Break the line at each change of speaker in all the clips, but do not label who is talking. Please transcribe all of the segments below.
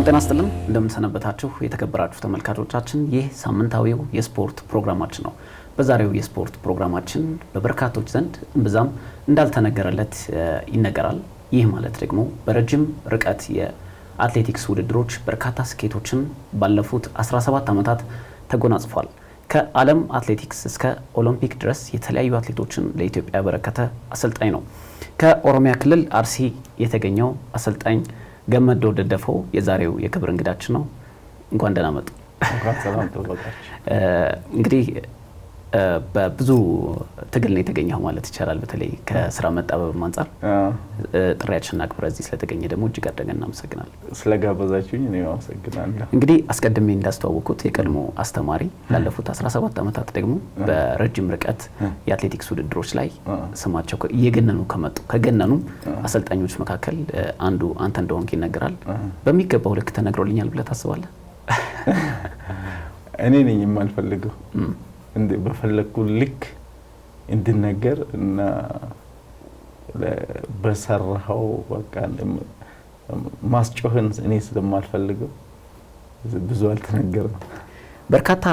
ሰላም ጤና ይስጥልን እንደምን ሰነበታችሁ የተከበራችሁ ተመልካቾቻችን ይህ ሳምንታዊው የስፖርት ፕሮግራማችን ነው። በዛሬው የስፖርት ፕሮግራማችን በበርካቶች ዘንድ እንብዛም እንዳልተነገረለት ይነገራል። ይህ ማለት ደግሞ በረጅም ርቀት የአትሌቲክስ ውድድሮች በርካታ ስኬቶችን ባለፉት 17 ዓመታት ተጎናጽፏል። ከዓለም አትሌቲክስ እስከ ኦሎምፒክ ድረስ የተለያዩ አትሌቶችን ለኢትዮጵያ ያበረከተ አሰልጣኝ ነው። ከኦሮሚያ ክልል አርሲ የተገኘው አሰልጣኝ ገመዶ ደደፎ የዛሬው የክብር እንግዳችን ነው። እንኳን ደህና መጡ። እንግዲህ በብዙ ትግል ነው የተገኘው ማለት ይቻላል። በተለይ ከስራ መጣበብ አንፃር ጥሪያችንን አክብረ እዚህ ስለተገኘ ደግሞ እጅግ አድርገን እናመሰግናለን።
ስለጋበዛችሁኝ እኔ አመሰግናለሁ።
እንግዲህ አስቀድሜ እንዳስተዋወቁት የቀድሞ አስተማሪ ላለፉት 17 ዓመታት ደግሞ በረጅም ርቀት የአትሌቲክስ ውድድሮች ላይ ስማቸው ከገነኑ አሰልጣኞች መካከል አንዱ አንተ እንደሆንክ ይነገራል። በሚገባው ልክ ተነግሮልኛል ብለህ ታስባለህ?
እኔ ነኝ የማልፈልገው እንደ በፈለኩ ልክ እንድነገር እና በሰራው በቃ ማስጮህን እኔ ስለማልፈልገው ብዙ አልተነገረም። በርካታ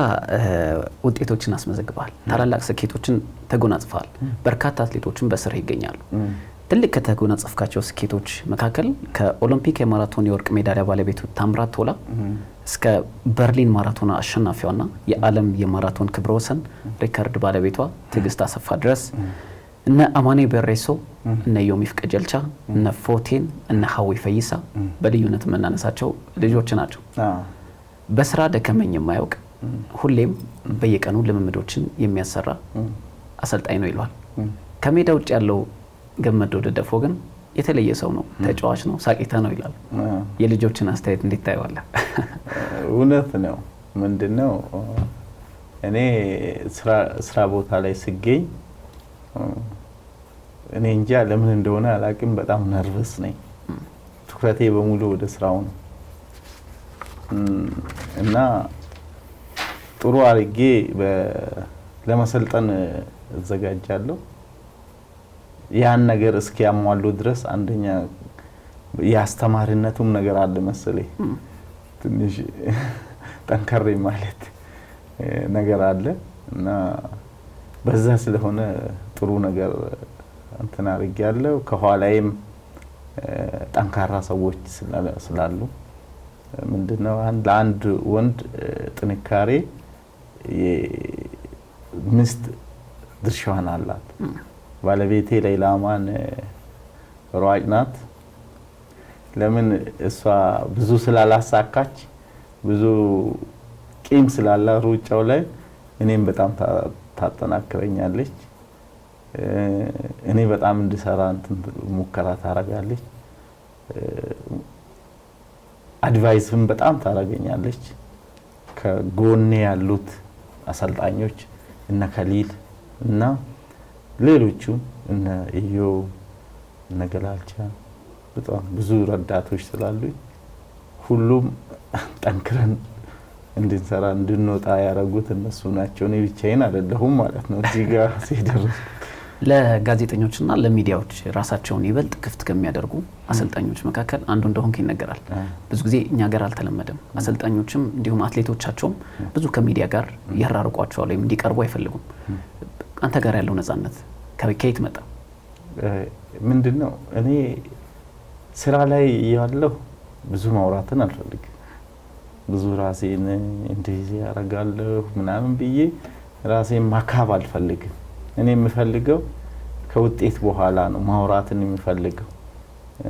ውጤቶችን አስመዘግበሃል። ታላላቅ ስኬቶችን ተጎናጽፈሃል። በርካታ አትሌቶችን በስር ይገኛሉ። ትልቅ ከተጎናጸፍካቸው ስኬቶች መካከል ከኦሎምፒክ የማራቶን የወርቅ ሜዳሊያ ባለቤቱ ታምራት ቶላ እስከ በርሊን ማራቶን አሸናፊዋና የዓለም የማራቶን ክብረ ወሰን ሪከርድ ባለቤቷ ትዕግስት አሰፋ ድረስ እነ አማኔ በሬሶ እነ ዮሚፍ ቀጀልቻ እነ ፎቴን እነ ሀዊ ፈይሳ በልዩነት መናነሳቸው ልጆች ናቸው። በስራ ደከመኝ የማያውቅ ሁሌም በየቀኑ ልምምዶችን የሚያሰራ አሰልጣኝ ነው ይሏል። ከሜዳ ውጭ ያለው ገመዶ ደደፎ ግን የተለየ ሰው ነው፣ ተጫዋች ነው፣ ሳቂታ ነው ይላል። የልጆችን አስተያየት እንዴት ታየዋለህ?
እውነት ነው። ምንድነው እኔ ስራ ቦታ ላይ ስገኝ እኔ እንጃ ለምን እንደሆነ አላቅም በጣም ነርቨስ ነኝ። ትኩረቴ በሙሉ ወደ ስራው ነው እና ጥሩ አርጌ ለመሰልጠን እዘጋጃለሁ። ያን ነገር እስኪያሟሉ ድረስ አንደኛ ያስተማሪነቱም ነገር አለ መሰለኝ ትንሽ ጠንከሬ ማለት ነገር አለ እና በዛ ስለሆነ ጥሩ ነገር እንትና አርጋለሁ። ከኋላዬም ጠንካራ ሰዎች ስላሉ ምንድነው ለአንድ ወንድ ጥንካሬ ሚስት ድርሻዋን አላት። ባለቤቴ ሌላማን ሯጭ ናት። ለምን እሷ ብዙ ስላላሳካች ብዙ ቂም ስላላ ሩጫው ላይ እኔም በጣም ታጠናክረኛለች። እኔ በጣም እንድሰራ ሙከራ ታረጋለች። አድቫይስም በጣም ታረጋኛለች። ከጎኔ ያሉት አሰልጣኞች እነ ከሊል እና ሌሎቹ እነ ኢዮ እነ ገላልቻ በጣም ብዙ ረዳቶች ስላሉኝ ሁሉም ጠንክረን እንድንሰራ እንድንወጣ ያረጉት እነሱ ናቸው። እኔ ብቻዬን አይደለሁም ማለት ነው። እዚህ ጋር ሲደርስ
ለጋዜጠኞችና ለሚዲያዎች ራሳቸውን ይበልጥ ክፍት ከሚያደርጉ አሰልጣኞች መካከል አንዱ እንደሆንክ ይነገራል። ብዙ ጊዜ እኛ ጋር አልተለመደም። አሰልጣኞችም እንዲሁም አትሌቶቻቸውም ብዙ ከሚዲያ ጋር ያራርቋቸዋል ወይም እንዲቀርቡ አይፈልጉም። አንተ ጋር ያለው ነፃነት ከየት መጣ?
ምንድነው እኔ ስራ ላይ ያለው ብዙ ማውራትን አልፈልግም። ብዙ ራሴን እንደዚህ ያረጋለሁ ምናምን ብዬ ራሴን ማካብ አልፈልግም። እኔ የምፈልገው ከውጤት በኋላ ነው ማውራትን የምፈልገው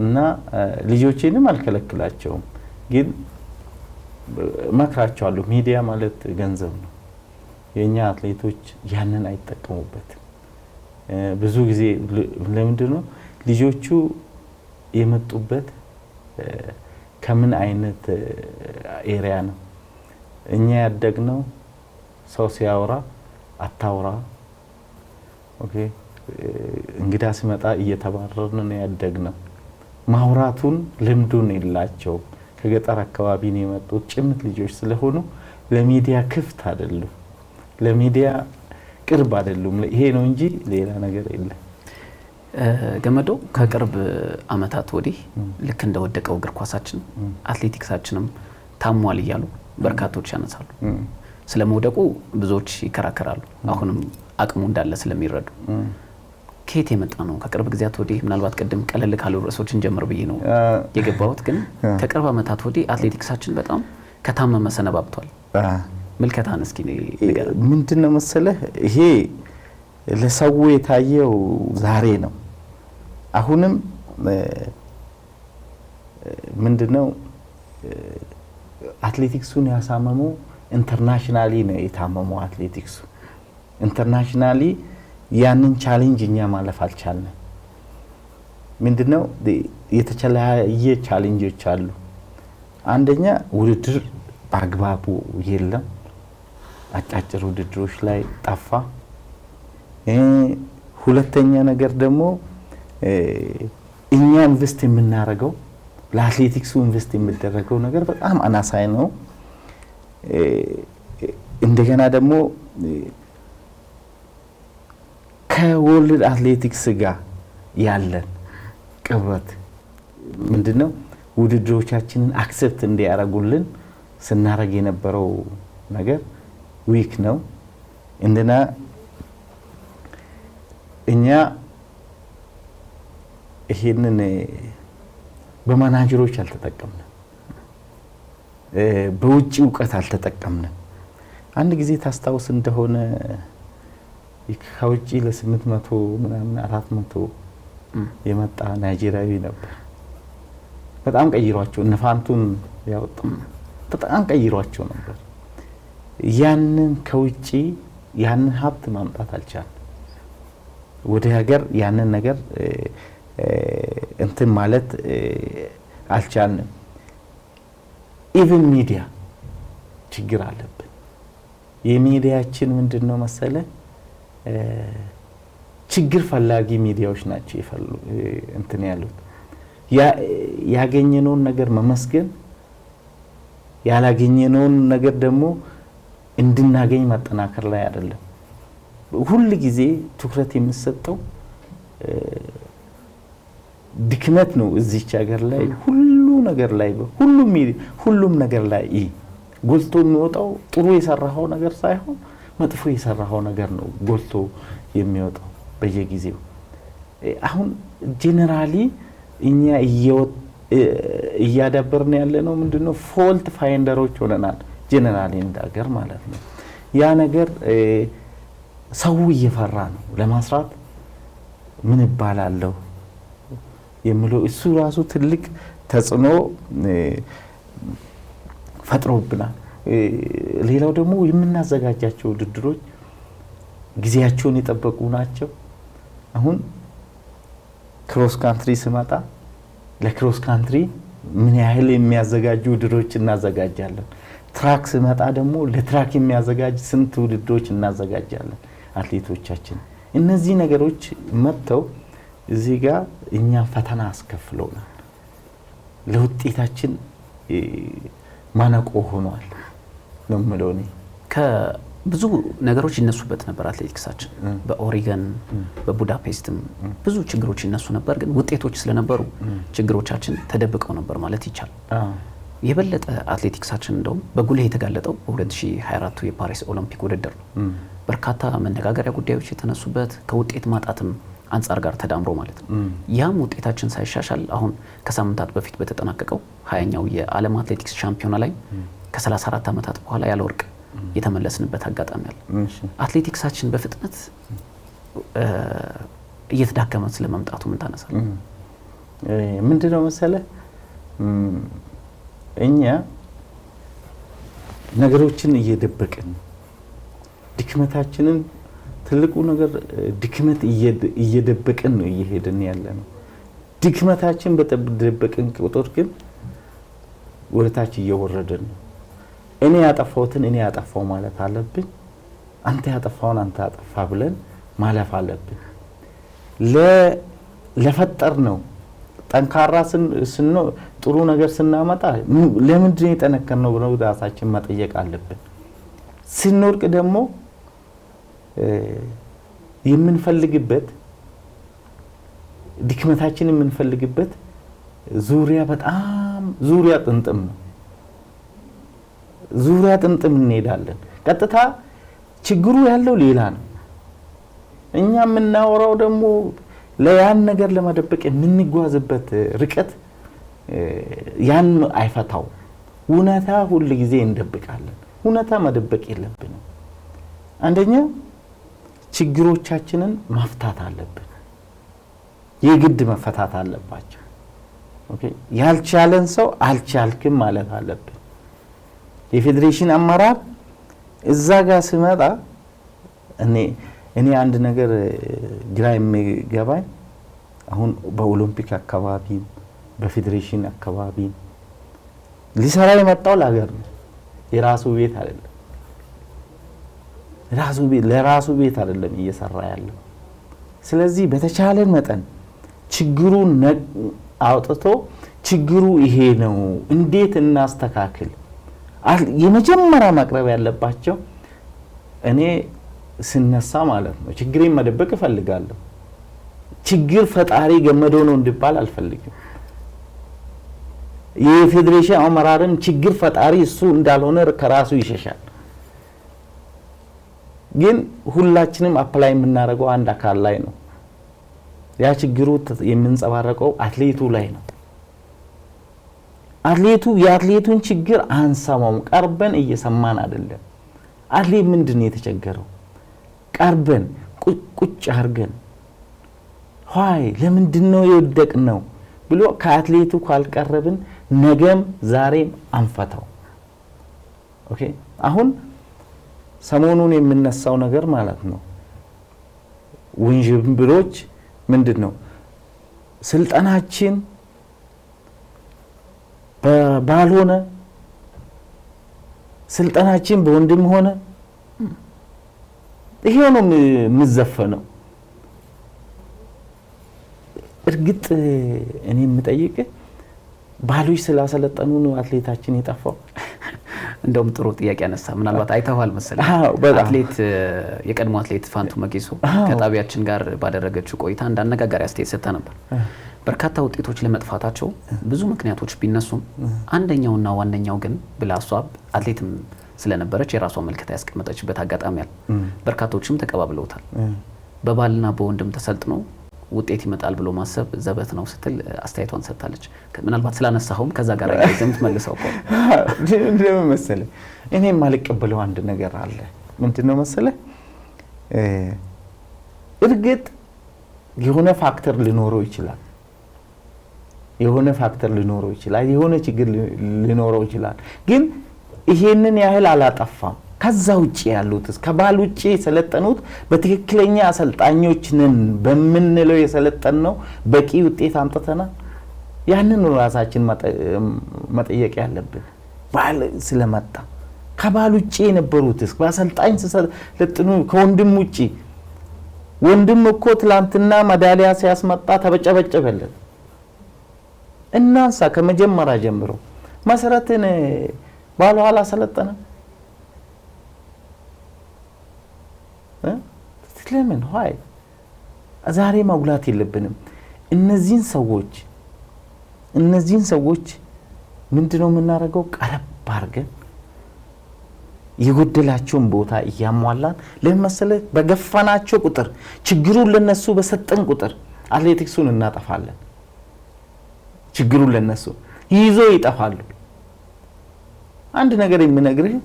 እና ልጆቼንም አልከለክላቸውም፣ ግን መክራቸዋለሁ። ሚዲያ ማለት ገንዘብ ነው። የኛ አትሌቶች ያንን አይጠቀሙበትም። ብዙ ጊዜ ለምንድነው ልጆቹ የመጡበት ከምን አይነት ኤሪያ ነው? እኛ ያደግነው ሰው ሲያወራ አታውራ፣ ኦኬ፣ እንግዳ ሲመጣ እየተባረርን ነው ያደግነው። ማውራቱን ልምዱን የላቸውም። ከገጠር አካባቢ ነው የመጡት ጭምት ልጆች ስለሆኑ ለሚዲያ ክፍት አይደሉም፣ ለሚዲያ ቅርብ አይደሉም። ይሄ ነው እንጂ ሌላ ነገር የለም።
ገመዶ ከቅርብ አመታት ወዲህ ልክ እንደወደቀው እግር ኳሳችን አትሌቲክሳችንም ታሟል እያሉ በርካቶች ያነሳሉ። ስለመውደቁ ብዙዎች ይከራከራሉ። አሁንም አቅሙ እንዳለ ስለሚረዱ ከየት የመጣ ነው? ከቅርብ ጊዜያት ወዲህ ምናልባት ቀደም ቀለል ካሉ ርዕሶችን ጀምር ብዬ ነው የገባሁት፣ ግን ከቅርብ አመታት ወዲህ አትሌቲክሳችን በጣም ከታመመ ሰነባብቷል። ምልከታን እስኪ ንገር።
ምንድነው መሰለህ ይሄ ለሰው የታየው ዛሬ ነው። አሁንም ምንድነው አትሌቲክሱን ያሳመመው ኢንተርናሽናሊ ነው የታመመው። አትሌቲክሱ ኢንተርናሽናሊ ያንን ቻሌንጅ እኛ ማለፍ አልቻልንም። ምንድነው የተለያየ ቻሌንጆች አሉ። አንደኛ ውድድር በአግባቡ የለም። አጫጭር ውድድሮች ላይ ጠፋ። ሁለተኛ ነገር ደግሞ እኛ ኢንቨስት የምናደርገው ለአትሌቲክሱ ኢንቨስት የሚደረገው ነገር በጣም አናሳይ ነው። እንደገና ደግሞ ከወርልድ አትሌቲክስ ጋር ያለን ቅርበት ምንድነው ውድድሮቻችንን አክሰፕት እንዲያደርጉልን ስናደርግ የነበረው ነገር ዊክ ነው። እንደና እኛ ይሄንን በማናጀሮች አልተጠቀምንም፣ በውጪ እውቀት አልተጠቀምንም። አንድ ጊዜ ታስታውስ እንደሆነ ከውጪ ለ800 ምናምን 400 የመጣ ናይጄሪያዊ ነበር። በጣም ቀይሯቸው ነፋንቱን ያወጡ በጣም ቀይሯቸው ነበር። ያንን ከውጪ ያንን ሀብት ማምጣት አልቻለም። ወደ ሀገር ያንን ነገር እንትን ማለት አልቻልንም። ኢቭን ሚዲያ ችግር አለብን። የሚዲያችን ምንድነው መሰለ ችግር ፈላጊ ሚዲያዎች ናቸው እንትን ያሉት። ያገኘነውን ነገር መመስገን፣ ያላገኘነውን ነገር ደግሞ እንድናገኝ ማጠናከር ላይ አይደለም። ሁሉ ጊዜ ትኩረት የሚሰጠው ድክመት ነው። እዚች ሀገር ላይ ሁሉ ነገር ላይ ሁሉም ነገር ላይ ጎልቶ የሚወጣው ጥሩ የሰራው ነገር ሳይሆን መጥፎ የሰራው ነገር ነው ጎልቶ የሚወጣው በየጊዜው። አሁን ጄነራሊ እኛ እያዳበርን ያለ ነው ምንድነው ፎልት ፋይንደሮች ሆነናል። ጄነራሊ እንዳገር ማለት ነው። ያ ነገር ሰው እየፈራ ነው ለማስራት ምን ይባላልው የሚለው እሱ ራሱ ትልቅ ተጽዕኖ ፈጥሮብናል። ሌላው ደግሞ የምናዘጋጃቸው ውድድሮች ጊዜያቸውን የጠበቁ ናቸው። አሁን ክሮስ ካንትሪ ስመጣ ለክሮስ ካንትሪ ምን ያህል የሚያዘጋጁ ውድድሮች እናዘጋጃለን። ትራክ ስመጣ ደግሞ ለትራክ የሚያዘጋጅ ስንት ውድድሮች እናዘጋጃለን አትሌቶቻችን። እነዚህ ነገሮች መጥተው እዚህ ጋር እኛ ፈተና አስከፍለውናል። ለውጤታችን ማነቆ ሆኗል ነው የምለው እኔ።
ከብዙ ነገሮች ይነሱበት ነበር አትሌቲክሳችን። በኦሪገን በቡዳፔስትም ብዙ ችግሮች ይነሱ ነበር፣ ግን ውጤቶች ስለነበሩ ችግሮቻችን ተደብቀው ነበር ማለት ይቻላል። የበለጠ አትሌቲክሳችን እንደውም በጉልህ የተጋለጠው በ2024 የፓሪስ ኦሎምፒክ ውድድር ነው። በርካታ መነጋገሪያ ጉዳዮች የተነሱበት ከውጤት ማጣትም አንጻር ጋር ተዳምሮ ማለት ነው። ያም ውጤታችን ሳይሻሻል አሁን ከሳምንታት በፊት በተጠናቀቀው 20ኛው የዓለም አትሌቲክስ ሻምፒዮና ላይ ከ34 ዓመታት በኋላ ያለ ወርቅ የተመለስንበት አጋጣሚ አለ። አትሌቲክሳችን በፍጥነት እየተዳከመ ስለመምጣቱ ምን ታነሳለህ?
ምንድነው መሰለህ እኛ ነገሮችን እየደበቅን ድክመታችንን ትልቁ ነገር ድክመት እየደበቅን ነው እየሄድን ያለ ነው። ድክመታችን በተደበቅን ቁጥር ግን ወደታች እየወረድን ነው። እኔ ያጠፋሁትን እኔ ያጠፋው ማለት አለብን፣ አንተ ያጠፋውን አንተ ያጠፋ ብለን ማለፍ አለብን። ለፈጠር ነው ጠንካራ ጥሩ ነገር ስናመጣ ለምንድን ነው የጠነከርነው ብለው ራሳችን መጠየቅ አለብን። ስንወርቅ ደግሞ የምንፈልግበት ድክመታችን የምንፈልግበት ዙሪያ በጣም ዙሪያ ጥምጥም ነው። ዙሪያ ጥምጥም እንሄዳለን። ቀጥታ ችግሩ ያለው ሌላ ነው። እኛ የምናወራው ደግሞ ለያን ነገር ለመደበቅ የምንጓዝበት ርቀት ያን አይፈታው። እውነታ ሁሉ ጊዜ እንደብቃለን። እውነታ መደበቅ የለብንም። አንደኛ ችግሮቻችንን መፍታት አለብን። የግድ መፈታት አለባቸው። ኦኬ፣ ያልቻለን ሰው አልቻልክም ማለት አለብን። የፌዴሬሽን አመራር እዛ ጋር ሲመጣ እኔ አንድ ነገር ግራ የሚገባኝ አሁን በኦሎምፒክ አካባቢ በፌዴሬሽን አካባቢ ሊሰራ የመጣው ለሀገር ነው። የራሱ ቤት አይደለም። ለራሱ ቤት አይደለም እየሰራ ያለው። ስለዚህ በተቻለን መጠን ችግሩን አውጥቶ ችግሩ ይሄ ነው እንዴት እናስተካክል የመጀመሪያ ማቅረብ ያለባቸው። እኔ ስነሳ ማለት ነው ችግሬን መደበቅ እፈልጋለሁ። ችግር ፈጣሪ ገመዶ ነው እንዲባል አልፈልግም። የፌዴሬሽን አመራርም ችግር ፈጣሪ እሱ እንዳልሆነ ከራሱ ይሸሻል። ግን ሁላችንም አፕላይ የምናደርገው አንድ አካል ላይ ነው። ያ ችግሩ የምንጸባረቀው አትሌቱ ላይ ነው። የአትሌቱን ችግር አንሰማም። ቀርበን እየሰማን አይደለም። አትሌት ምንድነው የተቸገረው? ቀርበን ቁጭ አድርገን ሆይ ለምንድነው የወደቅነው ብሎ ከአትሌቱ ካልቀረብን ነገም ዛሬም አንፈታው። ኦኬ፣ አሁን ሰሞኑን የምነሳው ነገር ማለት ነው ውንጅብሮች ምንድነው? ስልጣናችን ባልሆነ ስልጣናችን በወንድም ሆነ ይሄ ነው የሚዘፈነው። እርግጥ እኔ የምጠይቅ ባሎች ስላሰለጠኑ ነው አትሌታችን የጠፋው?
እንደውም ጥሩ ጥያቄ ያነሳ። ምናልባት አይተዋል መሰለኝ አትሌት የቀድሞ አትሌት ፋንቱ መቂሶ ከጣቢያችን ጋር ባደረገችው ቆይታ እንዳነጋጋሪ አስተያየት ሰጥታ ነበር። በርካታ ውጤቶች ለመጥፋታቸው ብዙ ምክንያቶች ቢነሱም አንደኛውና ዋነኛው ግን ብላ እሷ አትሌትም ስለነበረች የራሷ መልከታ ያስቀመጠችበት አጋጣሚ አለ። በርካቶችም ተቀባብለውታል። በባልና በወንድም ተሰልጥኖ ውጤት ይመጣል ብሎ ማሰብ ዘበት ነው ስትል አስተያየቷን ሰጥታለች። ምናልባት ስላነሳሁም ከዛ ጋር አይዘምት መልሰው
እንደምን መሰለህ እኔ ማልቀበለው አንድ ነገር አለ። ምንድነው መሰለህ እርግጥ የሆነ ፋክተር ሊኖረው ይችላል። የሆነ ችግር ሊኖረው ይችላል። ግን ይሄንን ያህል አላጠፋም። ከዛ ውጪ ያሉት ከባል ውጪ የሰለጠኑት በትክክለኛ አሰልጣኞች ነን በመንለው የሰለጠነው በቂ ውጤት አምጥተናል። ያንን ራሳችን መጠየቅ ያለብን ባል ስለመጣ ከባል ውጪ የነበሩትስ በአሰልጣኝ ስለጠኑ ከወንድም ውጪ ወንድም እኮ ትላንትና ሜዳሊያ ሲያስመጣ ተበጨበጨበለት። እናንሳ ከመጀመሪያ ጀምሮ መሰረትን ባሉ አላሰለጠነም። ለምን ሆይ ዛሬ ማጉላት የለብንም። እነዚህን ሰዎች ምንድነው የምናደርገው? ቀረብ አድርገን የጎደላቸውን ቦታ እያሟላን ለመሰለህ በገፋናቸው ቁጥር ችግሩን ለነሱ በሰጠን ቁጥር አትሌቲክሱን እናጠፋለን። ችግሩን ለነሱ ይዞ ይጠፋሉ። አንድ ነገር የምነግርህ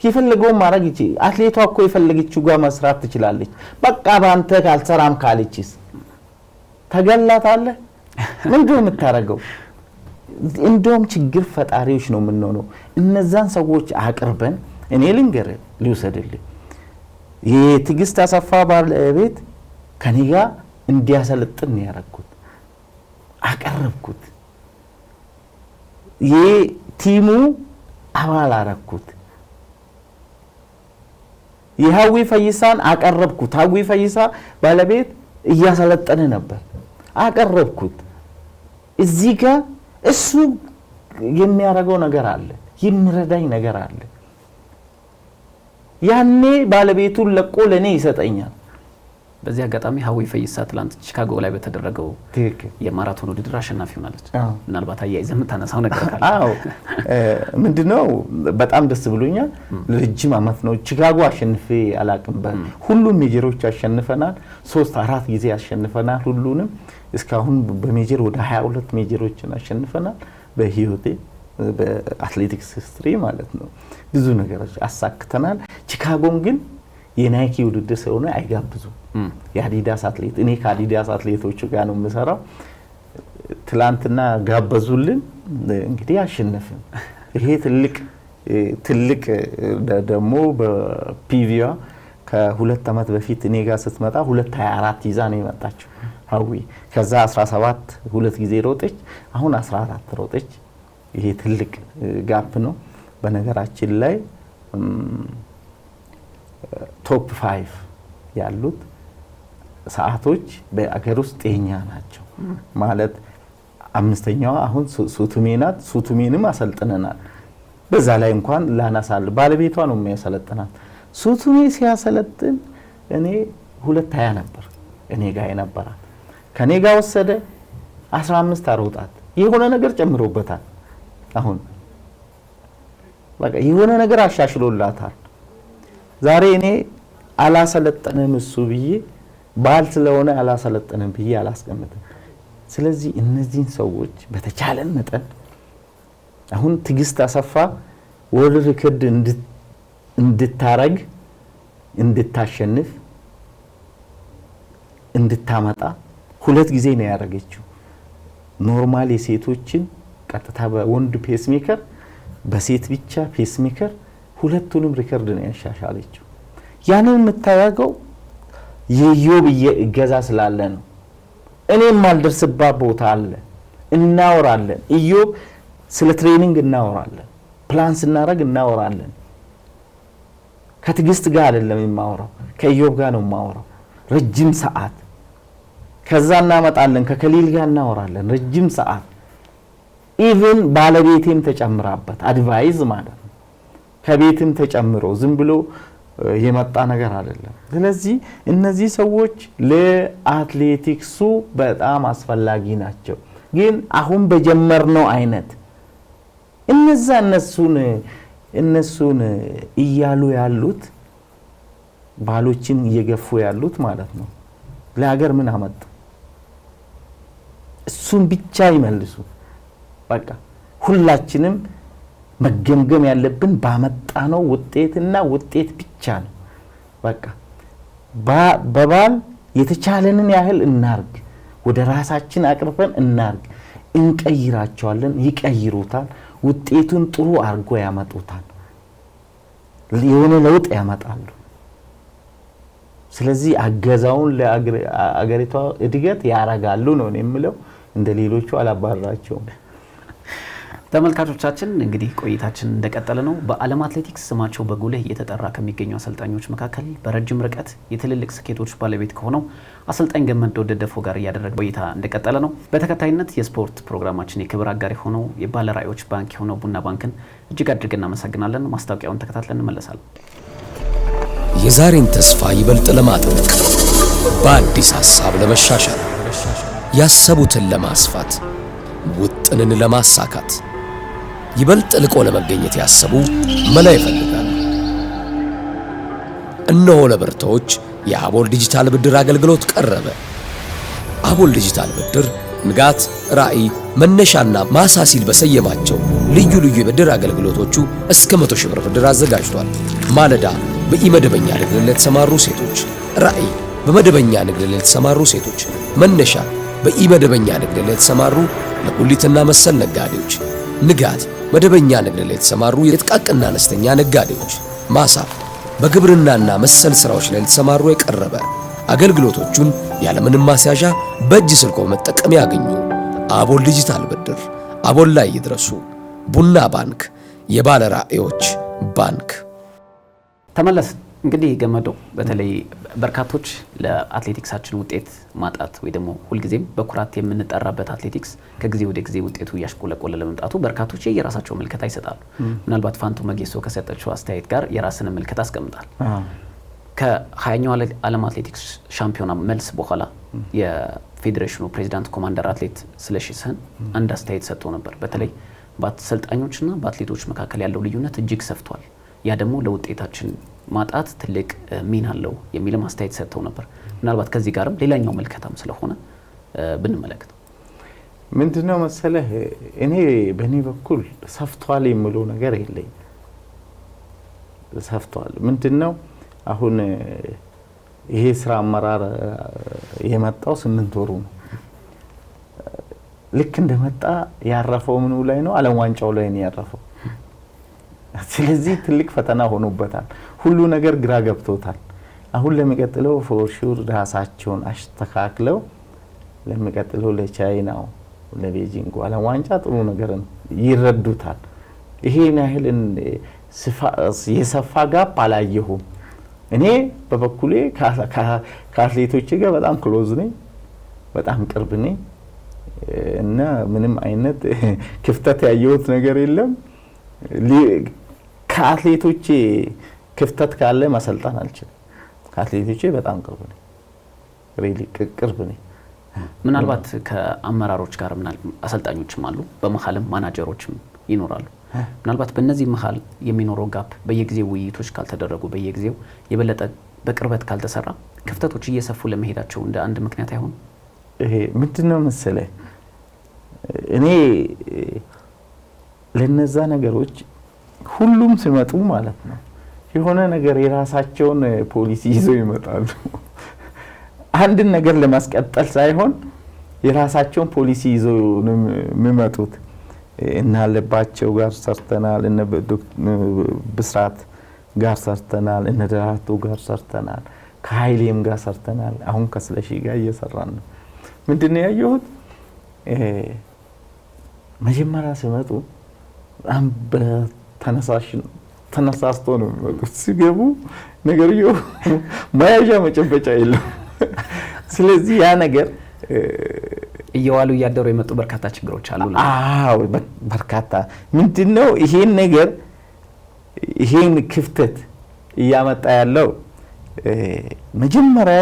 የፈለገው ማድረግ ይቺ አትሌቷ እኮ የፈለገችው ጋር መስራት ትችላለች። በቃ ባንተ ካልሰራም ካለችስ ተገላታለህ። ምንድነው የምታረገው? እንደውም ችግር ፈጣሪዎች ነው የምንሆነው። እነዛን ሰዎች አቅርበን እኔ ልንገርህ ልውሰድልህ የትግስት አሰፋ ባለቤት ከኔ ጋር እንዲያሰለጥን ነው ያደረኩት። አቀረብኩት። የቲሙ አባል አረኩት። የሃዊ ፈይሳን አቀረብኩት። ሃዊ ፈይሳ ባለቤት እያሰለጠነ ነበር። አቀረብኩት። እዚህ ጋር እሱ የሚያደርገው ነገር አለ፣ የሚረዳኝ ነገር አለ። ያኔ ባለቤቱን ለቆ ለኔ ይሰጠኛል።
በዚህ አጋጣሚ ሀዊ ፈይሳ ትላንት ቺካጎ ላይ በተደረገው የማራቶን ውድድር አሸናፊ ሆናለች። ምናልባት አያይዘህ የምታነሳው ነገር ካለ?
አዎ ምንድነው በጣም ደስ ብሎኛል። ለረጅም ዓመት ነው ቺካጎ አሸንፌ አላቅም። ሁሉም ሜጀሮች አሸንፈናል። 3-4 ጊዜ አሸንፈናል ሁሉንም። እስካሁን በሜጀር ወደ 22 ሜጀሮችን አሸንፈናል በህይወቴ በአትሌቲክስ ሂስትሪ ማለት ነው። ብዙ ነገሮች አሳክተናል። ቺካጎን ግን የናይኪ ውድድር ስለሆነ አይጋብዙም። የአዲዳስ አትሌት እኔ ከአዲዳስ አትሌቶች ጋር ነው የምሰራው። ትላንትና ጋበዙልን። እንግዲህ አሸነፍን። ይሄ ትልቅ ደግሞ በፒቪዋ ከ2 ዓመት በፊት እኔ ጋር ስትመጣ 2:24 ይዛ ነው የመጣችው ሀዊ። ከዛ 17 2 ጊዜ ሮጠች፣ አሁን 14 ሮጠች። ይሄ ትልቅ ጋፕ ነው። በነገራችን ላይ ቶፕ 5 ያሉት ሰዓቶች በአገር ውስጥ የኛ ናቸው ማለት 5ኛዋ አሁን ሱቱሜ ናት። ሱቱሜንም አሰልጥነናል። በዛ ላይ እንኳን ላናሳል ባለቤቷ ነው የሚያሰለጥናት። ሱቱሜ ሲያሰለጥን እኔ 2:20 ነበር እኔ ጋር የነበራት። ከኔ ጋር ወሰደ 15 አሮጣት። የሆነ ነገር ጨምሮበታል። አሁን በቃ የሆነ ነገር አሻሽሎላታል። ዛሬ እኔ አላሰለጠነም እሱ ብዬ ባል ስለሆነ አላሰለጠነም ብዬ አላስቀምጥም። ስለዚህ እነዚህን ሰዎች በተቻለን መጠን አሁን ትግስት አሰፋ ወርልድ ሪከርድ እንድታረግ እንድታሸንፍ እንድታመጣ 2 ጊዜ ነው ያደረገችው። ኖርማል የሴቶችን ቀጥታ በወንድ ፔስሜከር በሴት ብቻ ፔስሜከር ሁለቱንም ሪከርድ ነው ያሻሻለችው። ያንን የምታያገው የዮብ እገዛ ስላለ ነው። እኔም ማልደርስባት ቦታ አለ። እናወራለን። ኢዮብ ስለ ትሬኒንግ እናወራለን። ፕላን ስናረግ እናወራለን። ከትግስት ጋር አይደለም የማወራው፣ ከኢዮብ ጋር ነው የማወራው ረጅም ሰዓት። ከዛ እናመጣለን፣ ከከሊል ጋር እናወራለን ረጅም ሰዓት። ኢቭን ባለቤቴም ተጨምራበት አድቫይዝ ማለት ነው። ከቤትም ተጨምሮ ዝም ብሎ የመጣ ነገር አይደለም። ስለዚህ እነዚህ ሰዎች ለአትሌቲክሱ በጣም አስፈላጊ ናቸው። ግን አሁን በጀመርነው አይነት እነሱን እያሉ ያሉት ባሎችን እየገፉ ያሉት ማለት ነው ለሀገር ምን አመጡ? እሱን ብቻ ይመልሱ። በቃ ሁላችንም መገምገም ያለብን ባመጣነው ውጤትና ውጤት ብቻ ነው። በቃ በባል የተቻለንን ያህል እናርግ፣ ወደ ራሳችን አቅርበን እናርግ። እንቀይራቸዋለን፣ ይቀይሩታል። ውጤቱን ጥሩ አርጎ ያመጡታል፣ የሆነ ለውጥ ያመጣሉ። ስለዚህ አገዛውን ለአገሪቷ እድገት ያረጋሉ ነው የምለው። እንደሌሎቹ አላባራቸውም።
ተመልካቾቻችን እንግዲህ ቆይታችን እንደቀጠለ ነው። በዓለም አትሌቲክስ ስማቸው በጉልህ እየተጠራ ከሚገኙ አሰልጣኞች መካከል በረጅም ርቀት የትልልቅ ስኬቶች ባለቤት ከሆነው አሰልጣኝ ገመዶ ደደፎ ጋር እያደረገ ቆይታ እንደቀጠለ ነው። በተከታይነት የስፖርት ፕሮግራማችን የክብር አጋር የሆነው የባለራዕዮች ባንክ የሆነው ቡና ባንክን እጅግ አድርገን እናመሰግናለን። ማስታወቂያውን ተከታትለን እንመለሳለን።
የዛሬን ተስፋ ይበልጥ ለማጥበቅ በአዲስ ሐሳብ ለመሻሻል ያሰቡትን ለማስፋት ውጥንን ለማሳካት ይበልጥ ልቆ ለመገኘት ያሰቡ መላ ይፈልጋሉ። እነሆ ለብርቶች የአቦል ዲጂታል ብድር አገልግሎት ቀረበ። አቦል ዲጂታል ብድር ንጋት፣ ራዕይ፣ መነሻና ማሳሲል በሰየማቸው ልዩ ልዩ የብድር አገልግሎቶቹ እስከ 100 ሺህ ብር ብድር አዘጋጅቷል። ማለዳ በኢመደበኛ ንግድ ለተሰማሩ ሴቶች፣ ራዕይ በመደበኛ ንግድ ለተሰማሩ ሴቶች፣ መነሻ በኢመደበኛ ንግድ ለተሰማሩ ለጉሊትና መሰል ነጋዴዎች፣ ንጋት መደበኛ ንግድ ለተሰማሩ የጥቃቅንና አነስተኛ ነጋዴዎች፣ ማሳ በግብርናና መሰል ስራዎች ላይ ለተሰማሩ የቀረበ አገልግሎቶቹን ያለምንም ማስያዣ በእጅ ስልኮ መጠቀም ያገኙ። አቦል ዲጂታል ብድር፣ አቦል ላይ ይድረሱ። ቡና ባንክ፣ የባለ ራዕዮች ባንክ።
ተመለስ። እንግዲህ ገመዶ በተለይ በርካቶች ለአትሌቲክሳችን ውጤት ማጣት ወይ ደግሞ ሁልጊዜም በኩራት የምንጠራበት አትሌቲክስ ከጊዜ ወደ ጊዜ ውጤቱ እያሽቆለቆለ ለመምጣቱ በርካቶች የራሳቸው ምልከታ ይሰጣሉ። ምናልባት ፋንቱ መጌሶ ከሰጠችው አስተያየት ጋር የራስን ምልከታ አስቀምጣል። ከ20ኛው ዓለም አትሌቲክስ ሻምፒዮና መልስ በኋላ የፌዴሬሽኑ ፕሬዚዳንት ኮማንደር አትሌት ስለሺ ስህን አንድ አስተያየት ሰጥቶ ነበር። በተለይ በአሰልጣኞችና በአትሌቶች መካከል ያለው ልዩነት እጅግ ሰፍቷል፣ ያ ደግሞ ለውጤታችን ማጣት ትልቅ ሚና አለው የሚልም አስተያየት ሰጥተው ነበር። ምናልባት ከዚህ ጋርም ሌላኛው መልከታም ስለሆነ ብንመለከት
ምንድነው መሰለህ፣ እኔ በእኔ በኩል ሰፍቷል የምለው ነገር የለኝ። ሰፍቷል ምንድነው አሁን ይሄ ስራ አመራር የመጣው 8 ወሩ ነው። ልክ እንደመጣ ያረፈው ምኑ ላይ ነው? ዓለም ዋንጫው ላይ ነው ያረፈው። ስለዚህ ትልቅ ፈተና ሆኖበታል። ሁሉ ነገር ግራ ገብቶታል። አሁን ለሚቀጥለው ፎር ሹር ራሳቸውን አስተካክለው ለሚቀጥለው ለቻይናው ለቤጂንግ ዓለም ዋንጫ ጥሩ ነገር ይረዱታል። ይሄን ያህል የሰፋ ጋፕ አላየሁም። እኔ በበኩሌ ከአትሌቶች ጋር በጣም ክሎዝ ነኝ፣ በጣም ቅርብ ነኝ እና ምንም አይነት ክፍተት ያየሁት ነገር የለም። ከአትሌቶቼ ክፍተት ካለ ማሰልጣን አልችልም። ከአትሌቶቼ በጣም ቅርብ ነኝ፣ ሪሊ ቅርብ ነኝ።
ምናልባት ከአመራሮች ጋር አሰልጣኞችም አሉ፣ በመሀልም ማናጀሮችም ይኖራሉ። ምናልባት በእነዚህ መሀል የሚኖረው ጋፕ በየጊዜው ውይይቶች ካልተደረጉ፣ በየጊዜው የበለጠ በቅርበት ካልተሰራ ክፍተቶች እየሰፉ ለመሄዳቸው እንደ አንድ ምክንያት አይሆን?
ይሄ ምንድነው መሰለህ፣ እኔ ለነዛ ነገሮች ሁሉም ሲመጡ ማለት ነው የሆነ ነገር የራሳቸውን ፖሊሲ ይዘው ይመጣሉ። አንድን ነገር ለማስቀጠል ሳይሆን የራሳቸውን ፖሊሲ ይዘው ነው የሚመጡት። እና አለባቸው ጋር ሰርተናል፣ እነ ብስራት ጋር ሰርተናል፣ እነ ደራርቱ ጋር ሰርተናል፣ ከኃይሌም ጋር ሰርተናል። አሁን ከስለሺ ጋር እየሰራን ነው። ምንድነው ያየሁት? መጀመሪያ ሲመጡ በጣም ተነሳስቶ ነው የሚመጡት። ሲገቡ ነገርየው መያዣ መጨበጫ የለም። ስለዚህ ያ ነገር
እየዋሉ እያደሩ የመጡ በርካታ ችግሮች አሉ።
አዎ በርካታ ምንድነው ይሄን ነገር ይሄን ክፍተት እያመጣ ያለው መጀመሪያ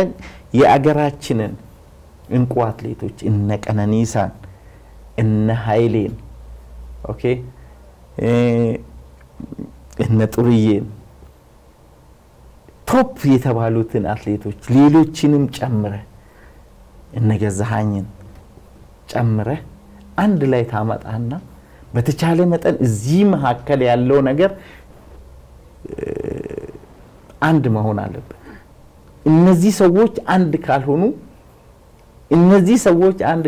የአገራችንን እንቁ አትሌቶች እነ ቀነኒሳን እነ ኃይሌን ኦኬ እነ ጥሩዬን ቶፕ የተባሉትን አትሌቶች ሌሎችንም ጨምረ እነ ገዛሃኝን ጨምረ አንድ ላይ ታመጣና በተቻለ መጠን እዚህ መካከል ያለው ነገር አንድ መሆን አለበት። እነዚህ ሰዎች አንድ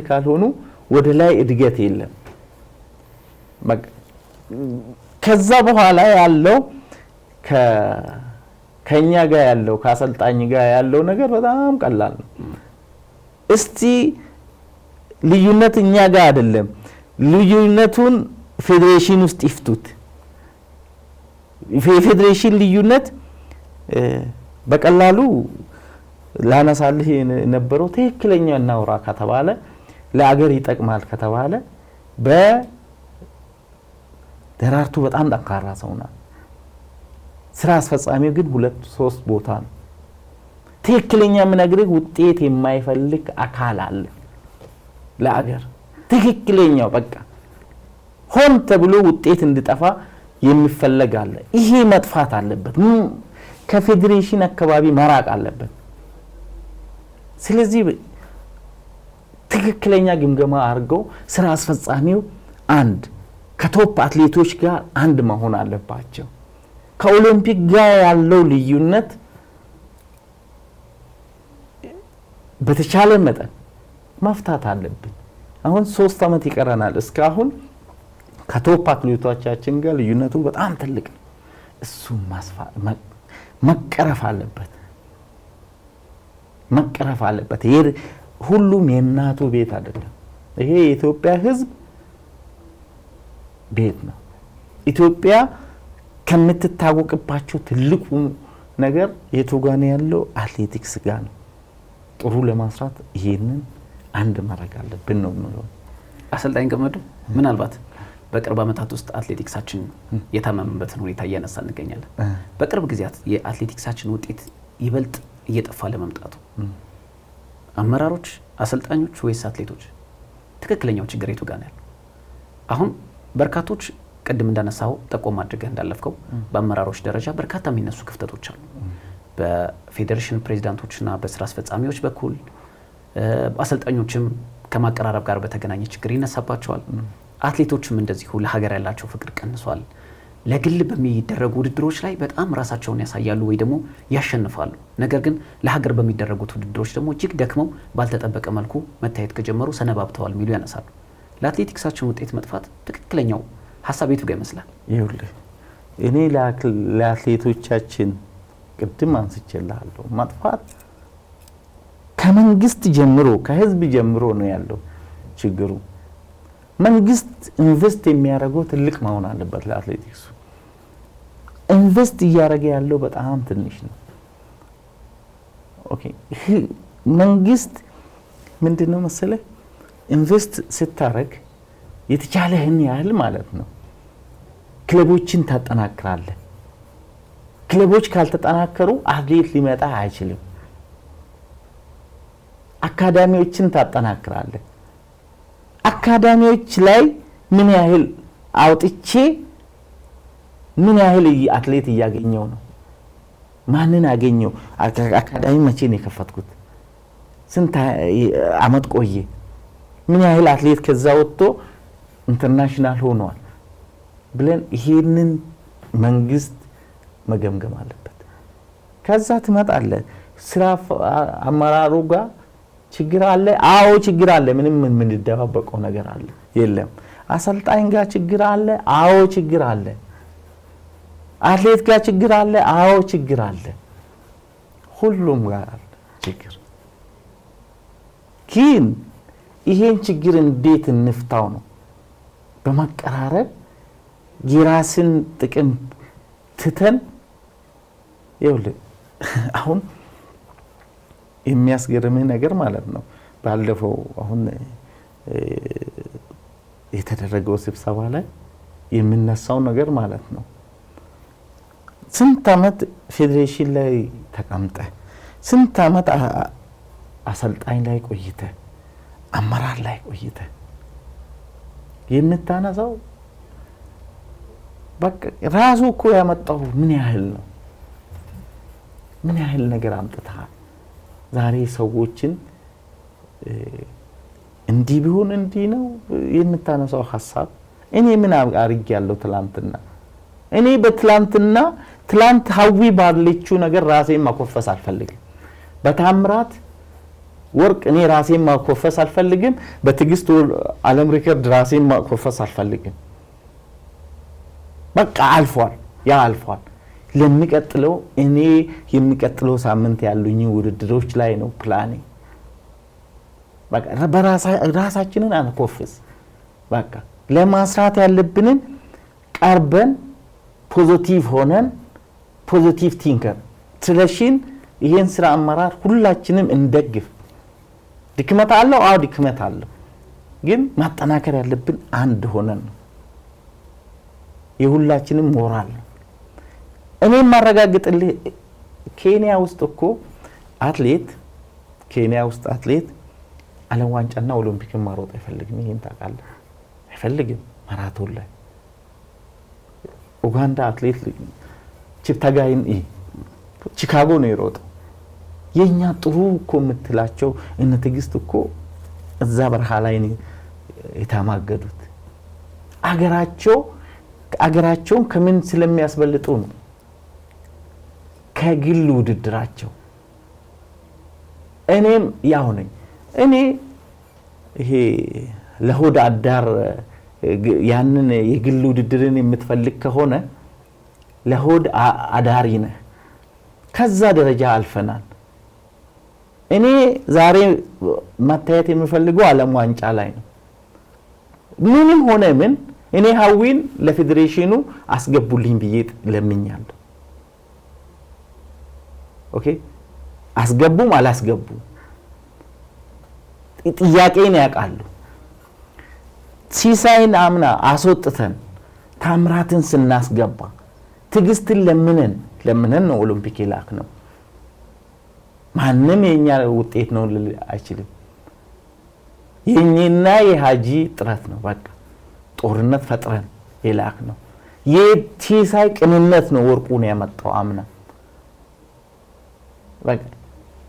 ካልሆኑ ወደ ላይ እድገት የለም። ከዛ በኋላ ያለው ከኛ ጋር ያለው ከአሰልጣኝ ጋር ያለው ነገር በጣም ቀላል ነው። እስቲ ልዩነት እኛ ጋር አይደለም፣ ልዩነቱን ፌዴሬሽን ውስጥ ይፍቱት። የፌዴሬሽን ልዩነት በቀላሉ ላነሳልህ የነበረው ትክክለኛ እናውራ ከተባለ ለአገር ይጠቅማል ከተባለ በደራርቱ በጣም ጠንካራ ሰው ናት። ስራ አስፈጻሚው ግን 2-3 ቦታ ነው። ትክክለኛ የምነግርህ ውጤት የማይፈልግ አካል አለ ለአገር። ትክክለኛው በቃ ሆን ተብሎ ውጤት እንዲጠፋ የሚፈለግ አለ። ይሄ መጥፋት አለበት። ከፌዴሬሽን አካባቢ መራቅ አለበት። ስለዚህ ትክክለኛ ግምገማ አድርገው ስራ አስፈጻሚው አንድ ከቶፕ አትሌቶች ጋር አንድ መሆን አለባቸው። ከኦሎምፒክ ጋር ያለው ልዩነት በተቻለ መጠን መፍታት አለብን። አሁን 3 አመት ይቀረናል። እስካሁን ከቶፕ አትሌቶቻችን ጋር ልዩነቱ በጣም ትልቅ ነው። እሱ መቀረፍ አለበት። ይሄ ሁሉም የእናቱ ቤት አይደለም። ይሄ የኢትዮጵያ ሕዝብ ቤት ነው። ኢትዮጵያ ከምትታወቅባቸው ትልቁ ነገር የቱ ጋር ነው ያለው? አትሌቲክስ ጋር ነው። ጥሩ ለማስራት ይሄንን አንድ ማድረግ አለብን ነው የምለው።
አሰልጣኝ ገመዱ ምናልባት በቅርብ ዓመታት ውስጥ አትሌቲክሳችን የታመመበትን ሁኔታ እያነሳ እንገኛለን። በቅርብ ጊዜያት የአትሌቲክሳችን ውጤት ይበልጥ እየጠፋ ለመምጣቱ አመራሮች፣ አሰልጣኞች ወይስ አትሌቶች? ትክክለኛው ችግር የቱ ጋር ነው? አሁን በርካቶች ቅድም እንዳነሳው ጠቆም አድርገህ እንዳለፍከው በአመራሮች ደረጃ በርካታ የሚነሱ ክፍተቶች አሉ። በፌዴሬሽን ፕሬዝዳንቶችና በስራ አስፈጻሚዎች በኩል አሰልጣኞችም ከማቀራረብ ጋር በተገናኘ ችግር ይነሳባቸዋል። አትሌቶችም እንደዚሁ ለሀገር ያላቸው ፍቅር ቀንሷል። ለግል በሚደረጉ ውድድሮች ላይ በጣም ራሳቸውን ያሳያሉ ወይ ደግሞ ያሸንፋሉ። ነገር ግን ለሀገር በሚደረጉት ውድድሮች ደግሞ እጅግ ደክመው ባልተጠበቀ መልኩ መታየት ከጀመሩ ሰነባብተዋል የሚሉ ያነሳሉ። ለአትሌቲክሳችን ውጤት መጥፋት ትክክለኛው ሀሳብ የቱ ጋር ይመስላል?
ይኸውልህ እኔ ለአትሌቶቻችን ቅድም አንስቼልሃለሁ መጥፋት ከመንግስት ጀምሮ ከህዝብ ጀምሮ ነው ያለው ችግሩ። መንግስት ኢንቨስት የሚያደርገው ትልቅ መሆን አለበት። ለአትሌቲክሱ ኢንቨስት እያደረገ ያለው በጣም ትንሽ ነው። ኦኬ መንግስት ምንድነው መሰለህ ኢንቨስት ስታረግ የተቻለህን ያህል ማለት ነው ክለቦችን ታጠናክራለህ። ክለቦች ካልተጠናከሩ አትሌት ሊመጣ አይችልም። አካዳሚዎችን ታጠናክራለህ። አካዳሚዎች ላይ ምን ያህል አውጥቼ ምን ያህል አትሌት እያገኘው ነው? ማንን አገኘው? አካዳሚ መቼ ነው የከፈትኩት? ስንት አመት ቆየ? ምን ያህል አትሌት ከዛ ወጥቶ ኢንተርናሽናል ሆኗል ብለን ይሄንን መንግስት መገምገም አለበት። ከዛ ትመጣለህ ስራ አመራሩ ጋር ችግር አለ። አዎ ችግር አለ። ምንም ምን ይደባበቀው ነገር አለ የለም። አሰልጣኝ ጋር ችግር አለ። አዎ ችግር አለ። አትሌት ጋር ችግር አለ። አዎ ችግር አለ። ሁሉም ጋር አለ ችግር። ግን ይሄን ችግር እንዴት እንፍታው ነው? በማቀራረብ የራስን ጥቅም ትተን ይኸውልህ አሁን የሚያስገርምህ ነገር ማለት ነው ባለፈው አሁን የተደረገው ስብሰባ ላይ የምነሳው ነገር ማለት ነው ስንት አመት ፌዴሬሽን ላይ ተቀምጠ ስንት አመት አሰልጣኝ ላይ ቆይተ አመራር ላይ ቆይተ የምታነሳው በቃ ራሱ እኮ ያመጣው ምን ያህል ነው? ምን ያህል ነገር አምጥተሃል? ዛሬ ሰዎችን እንዲህ ቢሆን እንዲህ ነው የምታነሳው ሐሳብ እኔ ምን አርጋለሁ? ትላንትና እኔ በትላንትና ትላንት ሀዊ ባለችው ነገር ራሴን ማኮፈስ አልፈልግም። በታምራት ወርቅ እኔ ራሴን ማኮፈስ አልፈልግም። በትግስት ዓለም ሪከርድ ራሴን ማኮፈስ አልፈልግም። በቃ አልፏል፣ ያ አልፏል። ለሚቀጥለው እኔ የሚቀጥለው ሳምንት ያሉኝ ውድድሮች ላይ ነው ፕላኔ። በቃ ራሳችንን አንኮፍስ። በቃ ለማስራት ያለብንን ቀርበን ፖዚቲቭ ሆነን ፖዚቲቭ ቲንከር ስለሽን ይሄን ስራ አመራር ሁላችንም እንደግፍ። ድክመት አለው፣ አዎ ድክመት አለው። ግን ማጠናከር ያለብን አንድ ሆነን ነው። የሁላችንም ሞራል ነው። እኔም ማረጋግጥልህ ኬንያ ውስጥ እኮ ኬንያ ውስጥ አትሌት ዓለም ዋንጫና ኦሎምፒክን ማሮጥ አይፈልግም። ይሄን ታውቃለህ? አይፈልግም። ማራቶን ላይ ኡጋንዳ አትሌት ቺፕታጋይን ቺካጎ ነው የሮጠው። የኛ ጥሩ እኮ የምትላቸው እነ ትግስት እኮ እዛ በረሃ ላይ ነው የታማገዱት። አገራቸውን ከምን ስለሚያስበልጡ ነው? ከግል ውድድራቸው። እኔም ያው ነኝ። እኔ ይሄ ለሆድ አዳር ያንን የግል ውድድርን የምትፈልግ ከሆነ ለሆድ አዳሪ ነህ። ከዛ ደረጃ አልፈናል። እኔ ዛሬ ማታየት የምፈልገው ዓለም ዋንጫ ላይ ነው። ምንም ሆነ ምን እኔ ሀዊን ለፌዴሬሽኑ አስገቡልኝ ብዬ ለምኛለሁ። ኦኬ አስገቡም አላስገቡም ጥያቄን ያውቃሉ። ሲሳይን አምና አስወጥተን ታምራትን ስናስገባ ትግስትን ለምነን ነው ኦሎምፒክ ይላክ ነው። ማንም የኛ ውጤት ነው ልል አይችልም። የኛና የሃጂ ጥረት ነው። በቃ ጦርነት ፈጥረን የላክ ነው። የሲሳይ ቅንነት ነው ወርቁን ያመጣው አምና። በቃ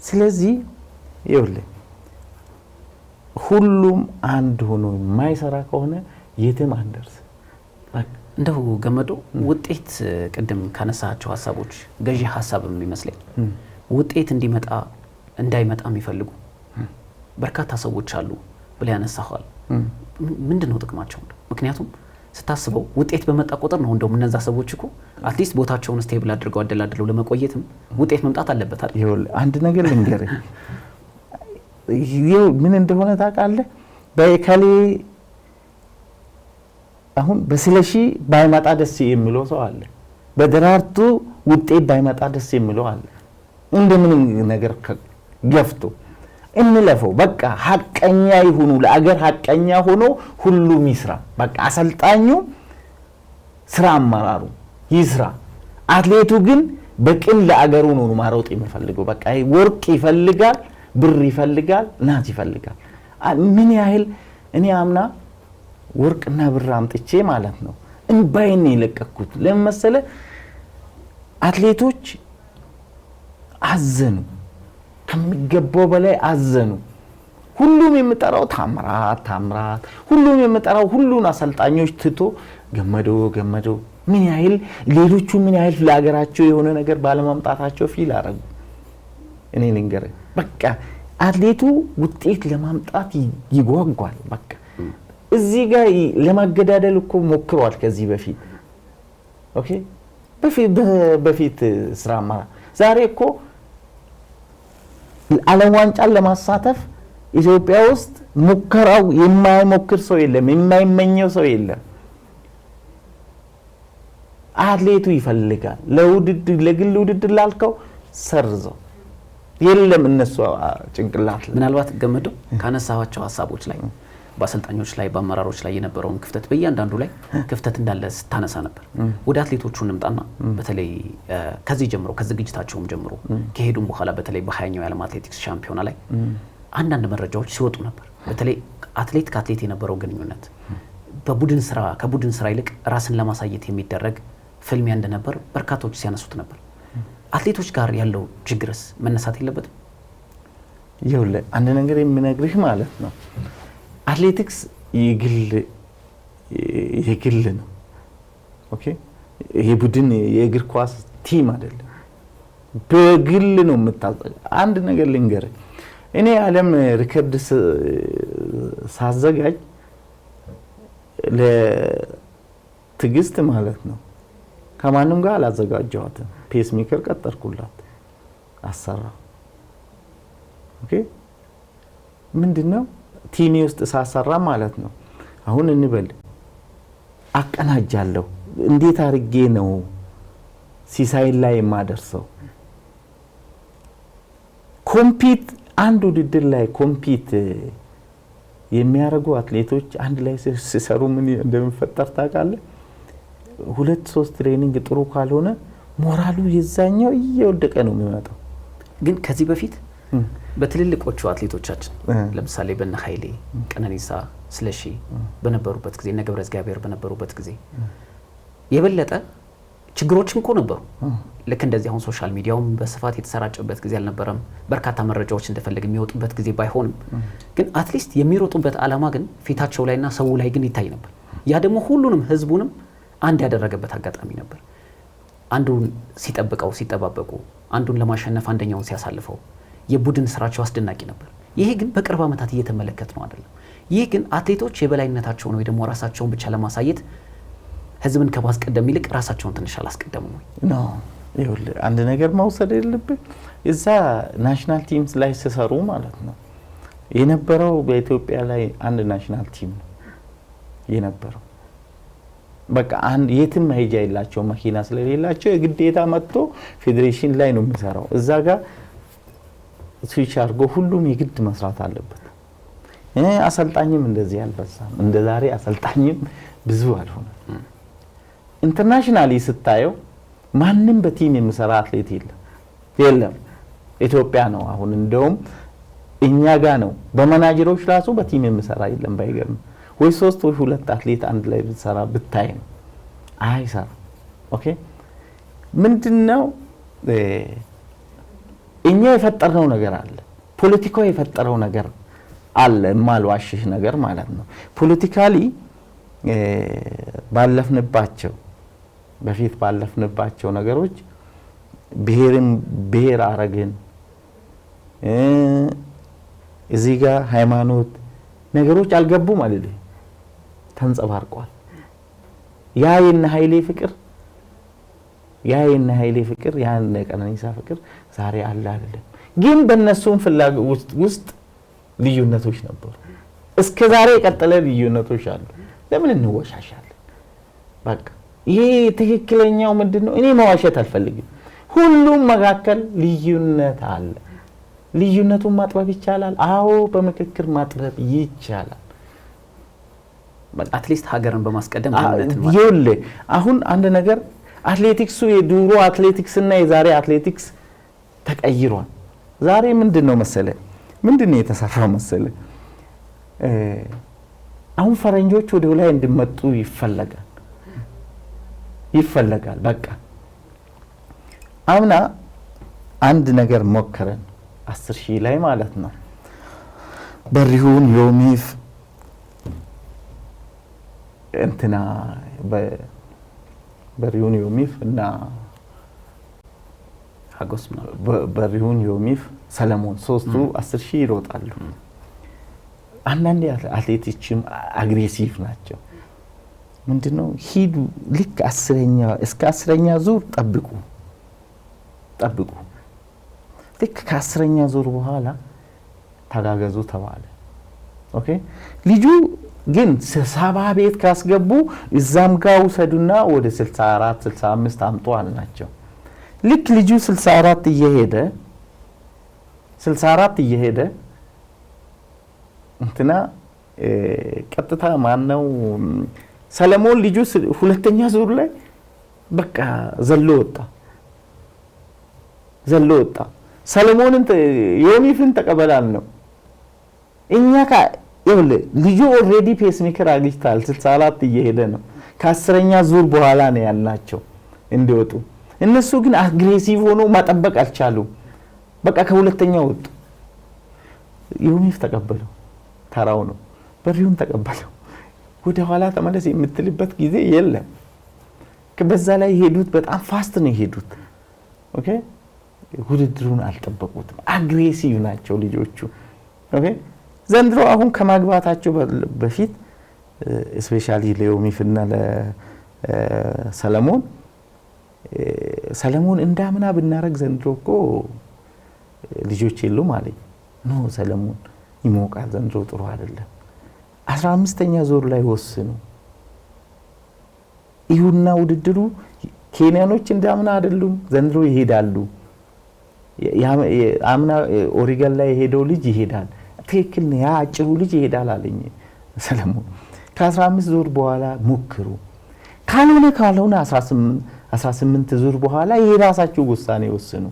ስለዚህ ይኸውልህ ሁሉም አንድ ሆኖ የማይሰራ ከሆነ የትም አንደርስ።
እንደው ገመዶ ውጤት ቅድም ካነሳቸው ሀሳቦች ገዢ ሀሳብም ይመስለኝ ውጤት እንዲመጣ እንዳይመጣ የሚፈልጉ በርካታ ሰዎች አሉ ብለ ያነሳዋል። ምንድነው ጥቅማቸው? ምክንያቱም ስታስበው ውጤት በመጣ ቁጥር ነው እንደውም እነዛ ሰዎች እኮ አትሊስት ቦታቸውን ስቴብል አድርገው አደላድለው ለመቆየትም ውጤት መምጣት አለበት አይደል?
ይኸውልህ አንድ ነገር ልንገርህ ምን እንደሆነ ታውቃለህ? በከሌ አሁን በስለሺ ባይመጣ ደስ የሚለው ሰው አለ። በደራርቱ ውጤት ባይመጣ ደስ የሚለው አለ። እንደምን ነገር ገፍቶ እንለፈው። በቃ ሐቀኛ ይሁኑ፣ ለአገር ሐቀኛ ሆኖ ሁሉም ይስራ። በቃ አሰልጣኙ ስራ አመራሩ ይስራ። አትሌቱ ግን በቅን ለአገሩ ነው ማሮጥ የሚፈልገው። በቃ ወርቅ ይፈልጋል፣ ብር ይፈልጋል፣ ናት ይፈልጋል። ምን ያህል እኔ አምና ወርቅና ብር አምጥቼ ማለት ነው እንባይን የለቀኩት ለምን መሰለህ? አትሌቶች አዘኑ፣ ከሚገባው በላይ አዘኑ። ሁሉም የምጠራው ታምራት ሁሉም የምጠራው ሁሉን አሰልጣኞች ትቶ ገመዶ ምን ያህል ሌሎቹ ምን ያህል ለሀገራቸው የሆነ ነገር ባለማምጣታቸው ፊል አረጉ። እኔ ልንገርህ በቃ አትሌቱ ውጤት ለማምጣት ይጓጓል። በቃ እዚህ ጋር ለማገዳደል እኮ ሞክሯል ከዚህ በፊት ኦኬ በፊት ስራ ማራ ዛሬ እኮ ዓለም ዋንጫን ለማሳተፍ ኢትዮጵያ ውስጥ ሙከራው የማይሞክር ሰው የለም፣ የማይመኘው ሰው የለም። አትሌቱ ይፈልጋል። ለውድድር ለግል ውድድር ላልከው ሰርዘው የለም እነሱ ጭንቅላት
ምናልባት ገመዶ ካነሳዋቸው ሀሳቦች ላይ በአሰልጣኞች ላይ በአመራሮች ላይ የነበረውን ክፍተት በእያንዳንዱ ላይ ክፍተት እንዳለ ስታነሳ ነበር። ወደ አትሌቶቹ እንምጣና በተለይ ከዚህ ጀምሮ ከዝግጅታቸውም ጀምሮ ከሄዱም በኋላ በተለይ በ20ኛው የዓለም አትሌቲክስ ሻምፒዮና ላይ አንዳንድ መረጃዎች ሲወጡ ነበር። በተለይ አትሌት ከአትሌት የነበረው ግንኙነት በቡድን ስራ ከቡድን ስራ ይልቅ ራስን ለማሳየት የሚደረግ ፍልሚያ እንደነበር በርካቶች ሲያነሱት ነበር። አትሌቶች ጋር ያለው ችግርስ መነሳት የለበትም?
ይኸውልህ አንድ ነገር የምነግርህ ማለት ነው አትሌቲክስ የግል ነው። ኦኬ የቡድን የእግር ኳስ ቲም አይደለም፣ በግል ነው የምታዘጋጅ። አንድ ነገር ልንገርህ እኔ ዓለም ሪከርድ ሳዘጋጅ ለትግስት ማለት ነው ከማንም ጋር አላዘጋጀዋትም። ፔስ ሜከር ቀጠርኩላት አሰራ። ኦኬ ምንድነው ቲሚ ውስጥ ሳሰራ ማለት ነው አሁን እንበል አቀናጃለሁ። እንዴት አርጌ ነው ሲሳይን ላይ የማደርሰው? ኮምፒት አንድ ውድድር ላይ ኮምፒት የሚያደርጉ አትሌቶች አንድ ላይ ሲሰሩ ምን እንደሚፈጠር ታውቃለህ? 2-3 ትሬኒንግ ጥሩ ካልሆነ ሞራሉ የዛኛው እየወደቀ ነው የሚመጣው።
ግን ከዚህ በፊት በትልልቆቹ አትሌቶቻችን ለምሳሌ በነ ኃይሌ ቀነኒሳ ስለሺ በነበሩበት ጊዜ እነ ገብረ እግዚአብሔር በነበሩበት ጊዜ የበለጠ ችግሮችም እኮ ነበሩ። ልክ እንደዚህ አሁን ሶሻል ሚዲያውም በስፋት የተሰራጨበት ጊዜ አልነበረም። በርካታ መረጃዎች እንደፈለግ የሚወጡበት ጊዜ ባይሆንም ግን አትሊስት የሚሮጡበት ዓላማ ግን ፊታቸው ላይና ሰው ላይ ግን ይታይ ነበር። ያ ደግሞ ሁሉንም ህዝቡንም አንድ ያደረገበት አጋጣሚ ነበር። አንዱን ሲጠባበቁ አንዱን ለማሸነፍ አንደኛውን ሲያሳልፈው የቡድን ስራቸው አስደናቂ ነበር። ይሄ ግን በቅርብ ዓመታት እየተመለከት ነው አይደለም። ይሄ ግን አትሌቶች የበላይነታቸውን ወይ ደግሞ ራሳቸውን ብቻ ለማሳየት ህዝብን ከማስቀደም ይልቅ ራሳቸውን ትንሽ አላስቀደሙም ወይ?
ነው ይኸውልህ አንድ ነገር መውሰድ የለብህ። እዛ ናሽናል ቲምስ ላይ ሲሰሩ ማለት ነው የነበረው በኢትዮጵያ ላይ አንድ ናሽናል ቲም ነው የነበረው። በቃ አንድ የትም መሄጃ የላቸው መኪና ስለሌላቸው የግዴታ መጥቶ ፌዴሬሽን ላይ ነው የሚሰራው። እዛ ጋር ስዊች አድርጎ ሁሉም የግድ መስራት አለበት። አሰልጣኝም እንደዚህ አልበዛም። እንደዛሬ አሰልጣኝም ብዙ አልሆነም። ኢንተርናሽናሊ ስታየው ማንም በቲም የሚሰራ አትሌት የለም። ኢትዮጵያ ነው አሁን እንደውም እኛ ጋር ነው በመናጀሮች ራሱ በቲም የሚሰራ የለም ባይገርም ወይ 3 ወይ 2 አትሌት አንድ ላይ ብትሰራ ብታይ ነው አይሰራ ኦኬ ምንድነው እኛ የፈጠርነው ነገር አለ ፖለቲካው የፈጠረው ነገር አለ ማልዋሽሽ ነገር ማለት ነው ፖለቲካሊ በፊት ባለፍንባቸው ነገሮች ብሔር አረግን እዚህ ጋር ሃይማኖት ነገሮች አልገቡ ማለት ነው ተንጸባርቋል ያ የነ ኃይሌ ፍቅር ያን ቀነኒሳ ፍቅር ዛሬ አለ አይደለም ግን በእነሱም ፍላጎት ውስጥ ልዩነቶች ነበሩ እስከ ዛሬ የቀጠለ ልዩነቶች አሉ ለምን እንወሻሻለን በቃ ይሄ ትክክለኛው ምንድነው እኔ መዋሸት አልፈልግም ሁሉም መካከል ልዩነት አለ ልዩነቱን ማጥበብ ይቻላል አዎ በመከክር ማጥበብ ይቻላል
አትሊስት ሀገርን በማስቀደም ማለት ነው
ይውል አሁን አንድ ነገር አትሌቲክሱ የዱሮ አትሌቲክስ እና የዛሬ አትሌቲክስ ተቀይሯል ዛሬ ምንድነው መሰለ ምንድነው የተሰራው መሰለ አሁን ፈረንጆች ወደ ላይ እንዲመጡ ይፈልጋል በቃ አምና አንድ ነገር ሞከረን 10,000 ላይ ማለት ነው በሪሁን ዮሚፍ እንትና በሪሁን ዮሚፍ እና
ሀጎስ ነው
በሪሁን ዮሚፍ ሰለሞን ሶስቱ 10,000 ይሮጣሉ አንዳንድ አትሌቶችም አግሬሲቭ ናቸው ምንድነው ሂዱ ልክ 10ኛ ዙር ጠብቁ ልክ ከ10ኛ ዙር በኋላ ተጋገዙ ተባለ ኦኬ ልጁ ግን 70 ቤት ካስገቡ እዛም ጋር ወሰዱና ወደ 64 65 አምጡ አልናቸው ልክ ልጁ 64 እየሄደ እንትና ቀጥታ ማነው ሰለሞን ልጁ ሁለተኛ ዙር ላይ በቃ ዘሎ ወጣ ሰለሞንን ዮሚፍን ተቀበላል ነው እኛ ልጁ ኦሬዲ ፔስ ሜከር አግኝቷል 64 እየሄደ ነው ከ10ኛ ዙር በኋላ ነው ያልናቸው እንዲወጡ እነሱ ግን አግሬሲቭ ሆኖ ማጠበቅ አልቻሉም በቃ ከሁለተኛው ወጡ ዮሚፍ ተቀበለው ተራው ነው በሪሁን ተቀበለው ወደ ኋላ ተመለስ የምትልበት ጊዜ የለም ከበዛ ላይ ሄዱት በጣም ፋስት ነው ሄዱት ኦኬ ውድድሩን አልጠበቁትም አግሬሲቭ ናቸው ልጆቹ ኦኬ ዘንድሮ አሁን ከማግባታቸው በፊት ስፔሻሊ ለዮሚፍና ለሰለሞን እንዳምና ብናረግ ዘንድሮ እኮ ልጆች የሉም ማለት ነው ሰለሞን ይሞቃል ዘንድሮ ጥሩ አይደለም 15ኛ ዙር ላይ ወስኑ ይሁንና ውድድሩ ኬንያኖች እንዳምና አይደሉም ዘንድሮ ይሄዳሉ አምና ኦሪገን ላይ ሄደው ልጅ ይሄዳል ትክክል ነው ያ አጭሩ ልጅ ይሄዳል አለኝ ሰለሞን ከ15 ዙር በኋላ ሞክሩ ካልሆነ 18 ዙር በኋላ የራሳችሁ ውሳኔ ወስኑ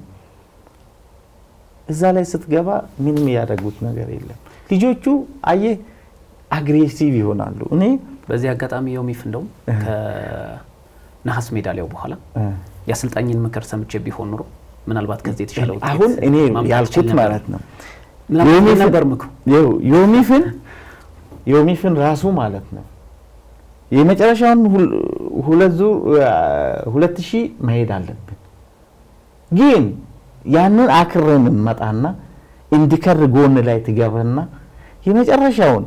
እዛ ላይ ስትገባ ምንም ያደረጉት ነገር የለም ልጆቹ አግሬሲቭ ይሆናሉ እኔ
በዚህ አጋጣሚ ዮሚፍ እንደው ከነሐስ ሜዳሊያው በኋላ ያሰልጣኝን ምክር ሰምቼ ቢሆን ኑሮ ምናልባት ከዚህ የተሻለ ውጤት
አሁን እኔ ያልኩት ማለት ነው
ዮሚፍ ነበር ምክሩ
ዮሚፍን ራሱ ማለት ነው የመጨረሻውን 2000 መሄድ አለብን ግን ያንን አክረን መጣና እንዲከር ጎን ላይ ትገበና የመጨረሻውን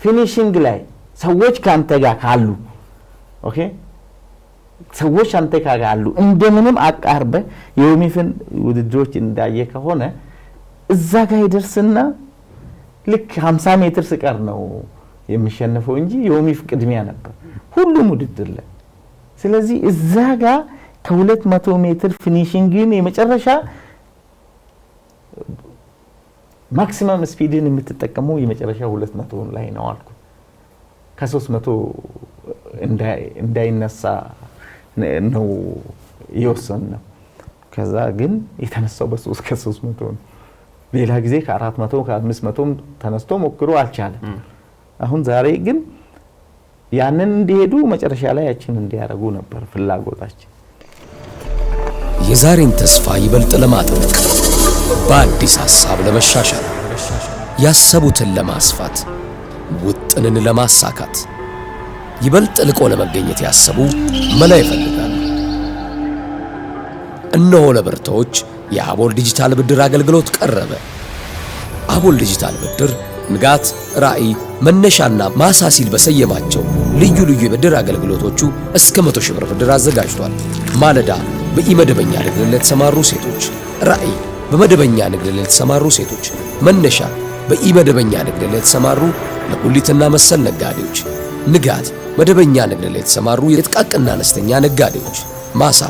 ፊኒሺንግ ላይ ሰዎች ካንተ ጋር ካሉ ኦኬ ሰዎች አንተ ጋር ካሉ እንደምንም አቃርበ የዮሚፍን ውድድሮች እንዳየ ከሆነ እዛ ጋር ይደርስና ልክ 50 ሜትር ስቀር ነው የሚሸነፈው እንጂ ዮሚፍ ቅድሚያ ነበር ሁሉም ውድድር ላይ ስለዚህ እዛ ጋር ከ200 ሜትር ፊኒሺንግን የመጨረሻ ማክሲመም ስፒድን የምትጠቀመው የመጨረሻ 200 ላይ ነው አልኩ ከ300 እንዳይነሳ ነው የወሰነው ከዛ ግን የተነሳው በ3 ከ300 ነው። ሌላ ጊዜ ከ400 ከ500 ተነስቶ ሞክሮ አልቻለም። አሁን ዛሬ ግን ያንን እንዲሄዱ መጨረሻ ላይ ያችን እንዲያረጉ ነበር ፍላጎታችን።
የዛሬን ተስፋ ይበልጥ ለማጥበቅ በአዲስ ሐሳብ ለመሻሻል ያሰቡትን ለማስፋት ውጥንን ለማሳካት ይበልጥ ልቆ ለመገኘት ያሰቡ መላ ይፈልጋሉ። እነሆ ለብርቶች የአቦል ዲጂታል ብድር አገልግሎት ቀረበ። አቦል ዲጂታል ብድር ንጋት፣ ራዕይ፣ መነሻና ማሳ ሲል በሰየማቸው ልዩ ልዩ የብድር አገልግሎቶቹ እስከ 100,000 ብር ብድር አዘጋጅቷል። ማለዳ በኢመደበኛ ንግድ ላይ የተሰማሩ ሴቶች፣ ራዕይ በመደበኛ ንግድ ላይ የተሰማሩ ሴቶች፣ መነሻ በኢመደበኛ ንግድ ላይ የተሰማሩ ለጉሊትና መሰል ነጋዴዎች፣ ንጋት መደበኛ ንግድ ላይ የተሰማሩ የጥቃቅንና አነስተኛ ነጋዴዎች፣ ማሳ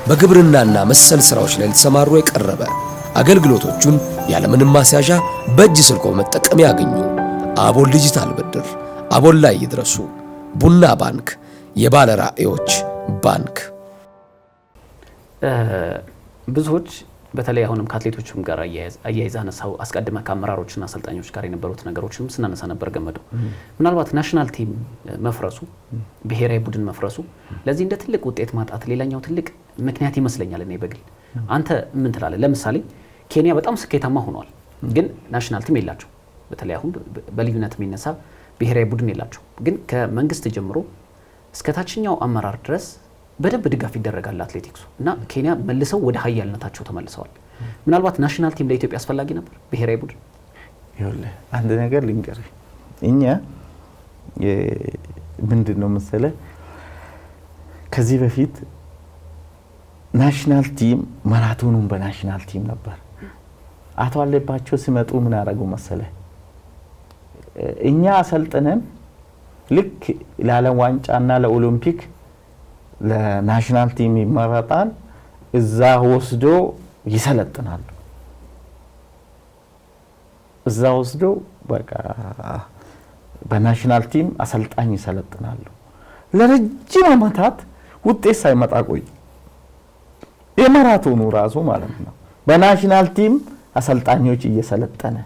በግብርናና መሰል ስራዎች ላይ የተሰማሩ የቀረበ አገልግሎቶቹን ያለምንም ማስያዣ በእጅ ስልኮ መጠቀም ያገኙ። አቦል ዲጂታል ብድር፣ አቦል ላይ ይድረሱ። ቡና ባንክ፣ የባለ ራዕዮች ባንክ።
ብዙዎች በተለይ አሁንም ከአትሌቶችም ጋር አያይዛ ነሳው አስቀድመ ከአመራሮችና አሰልጣኞች ጋር የነበሩት ነገሮችንም ስናነሳ ነበር ገመደው። ምናልባት ናሽናል ቲም መፍረሱ፣ ብሔራዊ ቡድን መፍረሱ ለዚህ እንደ ትልቅ ውጤት ማጣት ሌላኛው ትልቅ ምክንያት ይመስለኛል። እኔ በግል አንተ ምን ትላለህ? ለምሳሌ ኬንያ በጣም ስኬታማ ሆኗል፣ ግን ናሽናል ቲም የላቸው። በተለይ አሁን በልዩነት የሚነሳ ብሔራዊ ቡድን የላቸው። ግን ከመንግስት ጀምሮ እስከ ታችኛው አመራር ድረስ በደንብ ድጋፍ ይደረጋል አትሌቲክሱ እና ኬንያ መልሰው ወደ ሀያልነታቸው ተመልሰዋል። ምናልባት ናሽናል ቲም ለኢትዮጵያ አስፈላጊ ነበር ብሔራዊ ቡድን?
ይኸውልህ አንድ ነገር ልንገርህ፣ እኛ ምንድነው መሰለህ ከዚህ በፊት ናሽናል ቲም ማራቶኑን በናሽናል ቲም ነበር። አቶ አለባቸው ሲመጡ ምን አደረጉ መሰለህ? እኛ አሰልጥነን ልክ ለዓለም ዋንጫና ለኦሎምፒክ ለናሽናል ቲም ይመረጣል፣ እዛ ወስዶ ይሰለጥናሉ። እዛ ወስዶ በቃ በናሽናል ቲም አሰልጣኝ ይሰለጥናሉ። ለረጅም ዓመታት ውጤት ሳይመጣ ቆይ የማራቶኑ ራሱ ማለት ነው በናሽናል ቲም አሰልጣኞች እየሰለጠነ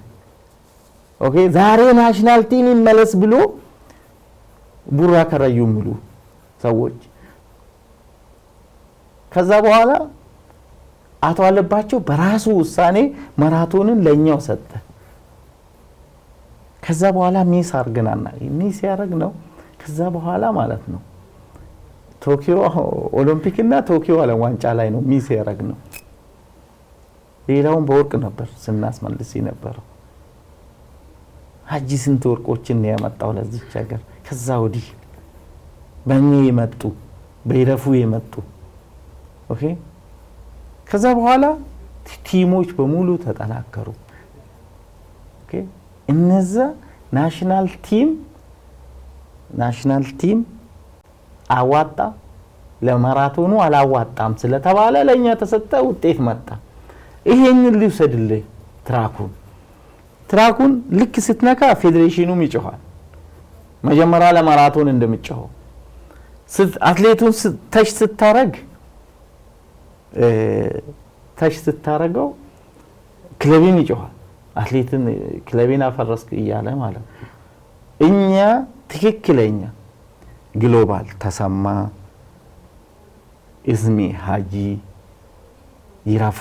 ኦኬ። ዛሬ ናሽናል ቲም ይመለስ ብሎ ቡራ ከረዩ የሚሉ ሰዎች ከዛ በኋላ አቶ አለባቸው በራሱ ውሳኔ ማራቶንን ለኛው ሰጠ። ከዛ በኋላ ሚስ አርገናና ሚስ ያረግ ነው። ከዛ በኋላ ማለት ነው ቶኪዮ ኦሎምፒክ እና ቶኪዮ ዓለም ዋንጫ ላይ ነው ሚስ ያረግ ነው። ሌላውን በወርቅ ነበር ስናስመልስ የነበረው። ሀጂ ስንት ወርቆችን ነው ያመጣው ለዚህ ሀገር። ከዛ ወዲህ በእኛ የመጡ በይረፉ የመጡ ኦኬ። ከዛ በኋላ ቲሞች በሙሉ ተጠናከሩ። ኦኬ። እነዛ ናሽናል ቲም አዋጣ ለማራቶኑ አላዋጣም ስለተባለ ለኛ ተሰጠ፣ ውጤት መጣ። ይሄንን ሊወሰድልህ ትራኩን ልክ ስትነካ ፌዴሬሽኑም ይጮሃል። መጀመሪያ ለማራቶን እንደምትጮኸው አትሌቱን ተች ስታረገው ክለብን ይጮሃል። አትሌትን ክለብን አፈረስክ እያለ ማለት ነው። እኛ ትክክለኛ ግሎባል ተሰማ፣ ኢዝሚ፣ ሀጂ፣ ይራፉ፣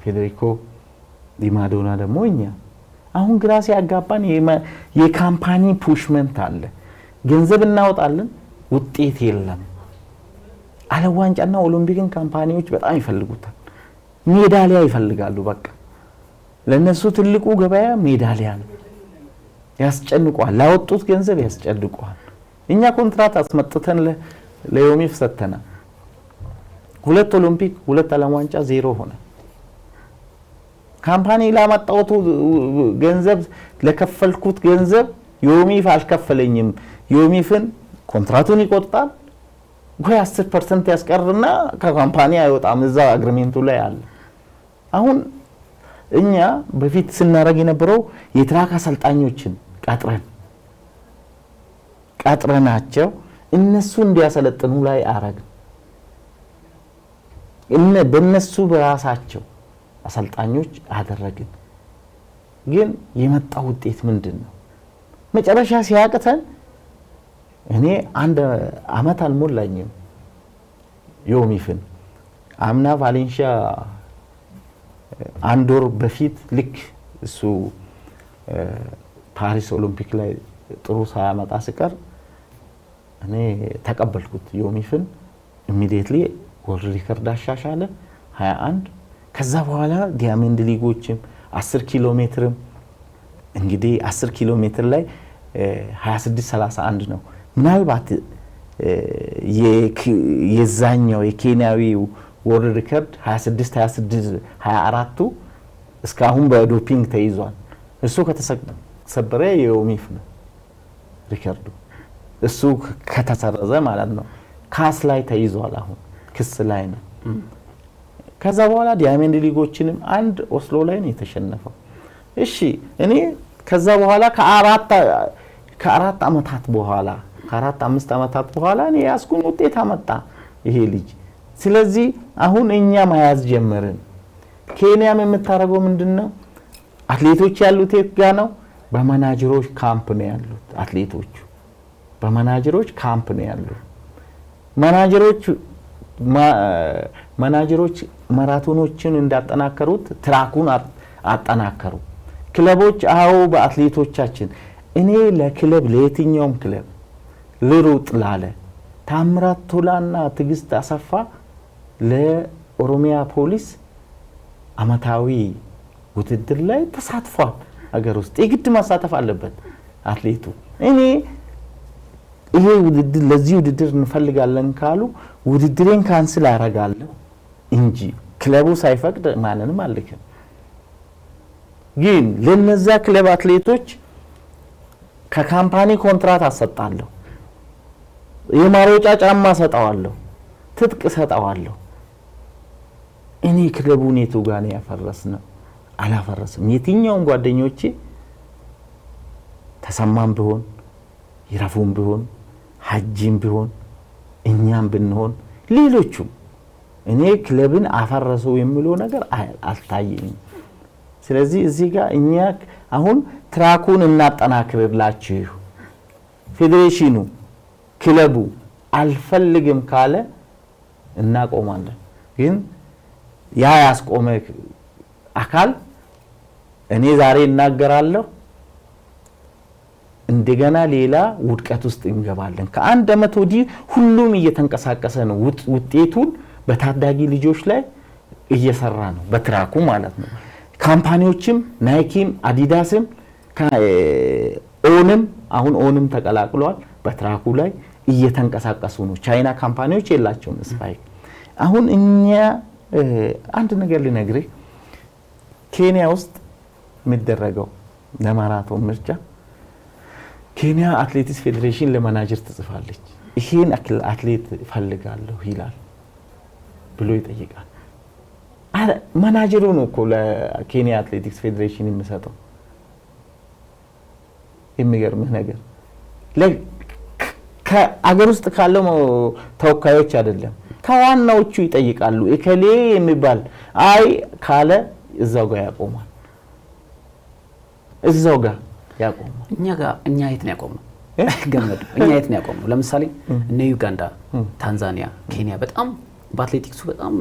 ፌዴሪኮ ዲማዶና ደግሞ እኛ አሁን ግራ ሲያጋባን የካምፓኒ ፑሽመንት አለ። ገንዘብ እናወጣለን፣ ውጤት የለም። ዓለም ዋንጫና ኦሎምፒክን ካምፓኒዎች በጣም ይፈልጉታል። ሜዳሊያ ይፈልጋሉ። በቃ ለነሱ ትልቁ ገበያ ሜዳሊያ ነው። ያስጨንቋል፣ ላወጡት ገንዘብ ያስጨንቋል። እኛ ኮንትራት አስመጥተን ለዮሚፍ ሰተና 2 ኦሎምፒክ 2 ዓለም ዋንጫ 0 ሆነ። ካምፓኒ ላመጣውቱ ገንዘብ ለከፈልኩት ገንዘብ ዮሚፍ አልከፈለኝም። ዮሚፍን ኮንትራቱን ይቆርጣል ወይ 10% ያስቀርና ከካምፓኒ አይወጣም። እዛ አግሪሜንቱ ላይ አለ። አሁን እኛ በፊት ስናረግ የነበረው የትራክ አሰልጣኞችን ቀጥረናቸው እነሱ እንዲያሰለጥኑ ላይ አረግ። በነሱ በራሳቸው አሰልጣኞች አደረግን። ግን የመጣው ውጤት ምንድነው? መጨረሻ ሲያቅተን እኔ አንድ አመት አልሞላኝም ዮሚፍን አምና ቫሌንሺያ አንድ ወር በፊት ልክ እሱ ፓሪስ ኦሎምፒክ ላይ ጥሩ ሳያመጣ ሲቀር እኔ ተቀበልኩት ዮሚፍን። ኢሚዲየትሊ ወርልድ ሪከርድ አሻሻለ 21። ከዛ በኋላ ዲያመንድ ሊጎችም 10 ኪሎ ሜትርም እንግዲህ 10 ኪሎ ሜትር ላይ 26:31 ነው። ምናልባት የዛኛው የኬንያዊው ወርልድ ሪከርድ 26:24 እስካሁን በዶፒንግ ተይዟል። እሱ ከተሰበረ የዮሚፍ ነው ሪከርዱ። እሱ ከተሰረዘ ማለት ነው። ካስ ላይ ተይዟል። አሁን ክስ ላይ ነው። ከዛ በኋላ ዲያመንድ ሊጎችንም አንድ ኦስሎ ላይ ነው የተሸነፈው። እሺ እኔ ከዛ በኋላ ከአራት አመታት በኋላ ከ4-5 አመታት በኋላ እኔ ያስኩን ውጤት አመጣ ይሄ ልጅ። ስለዚህ አሁን እኛ መያዝ ጀመርን። ኬንያም የምታረገው ምንድነው? አትሌቶች ያሉት የት ነው? በማናጀሮች ካምፕ ነው ያሉት። አትሌቶቹ በማናጀሮች ካምፕ ነው ያሉት። ማናጀሮች ማራቶኖችን እንዳጠናከሩት ትራኩን አጠናከሩ። ክለቦች አዎ በአትሌቶቻችን እኔ ለክለብ ለየትኛውም ክለብ ልሩጥ ላለ ታምራት ቶላና ትግስት አሰፋ ለኦሮሚያ ፖሊስ አመታዊ ውድድር ላይ ተሳትፏል። ሀገር ውስጥ የግድ ማሳተፍ አለበት አትሌቱ። እኔ ይሄ ውድድር ለዚህ ውድድር እንፈልጋለን ካሉ ውድድሬን ካንስል አረጋለሁ እንጂ ክለቡ ሳይፈቅድ ማንንም አልልክም። ግን ለነዛ ክለብ አትሌቶች ከካምፓኒ ኮንትራት አሰጣለሁ፣ የማሮጫ ጫማ ሰጣዋለሁ፣ ትጥቅ ሰጣዋለሁ። እኔ ክለቡን የቱ ጋር ነው ያፈረስነው? አላፈረስም። የትኛውም ጓደኞቼ ተሰማም ቢሆን ይራፉም ቢሆን ሐጂም ቢሆን እኛም ብንሆን ሌሎቹም እኔ ክለብን አፈረሱ የሚለው ነገር አልታየኝም። ስለዚህ እዚህ ጋር እኛ አሁን ትራኩን እናጠናክርላችሁ ፌዴሬሽኑ ክለቡ አልፈልግም ካለ እናቆማለን። ግን ያ ያስቆመ አካል እኔ ዛሬ እናገራለሁ እንደገና ሌላ ውድቀት ውስጥ እንገባለን። ከአንድ አመት ወዲህ ሁሉም እየተንቀሳቀሰ ነው። ውጤቱን በታዳጊ ልጆች ላይ እየሰራ ነው፣ በትራኩ ማለት ነው። ካምፓኒዎችም ናይኪም አዲዳስም ኦንም ተቀላቅሏል። በትራኩ ላይ እየተንቀሳቀሱ ነው። ቻይና ካምፓኒዎች የላቸውም ስፓይክ። አሁን እኛ አንድ ነገር ልነግርህ፣ ኬንያ ውስጥ የሚደረገው ለማራቶን ምርጫ ኬንያ አትሌቲክስ ፌዴሬሽን ለማናጀር ትጽፋለች። ይሄን አትሌት ፈልጋለሁ ይላል ብሎ ይጠይቃል። ማናጀሩ ነው እኮ ለኬንያ አትሌቲክስ ፌዴሬሽን የሚሰጠው። የሚገርምህ ነገር ከአገር ውስጥ ካለው ተወካዮች አይደለም ከዋናዎቹ ይጠይቃሉ። እከሌ የሚባል አይ ካለ እዛው ጋር ያቆማል። እዛው ጋር ያቆማል።
እኛ የት ነው ያቆምነው? ገመዱ እኛ የት ነው ያቆምነው? ለምሳሌ እነ ዩጋንዳ፣ ታንዛኒያ፣ ኬንያ በጣም በአትሌቲክሱ በጣም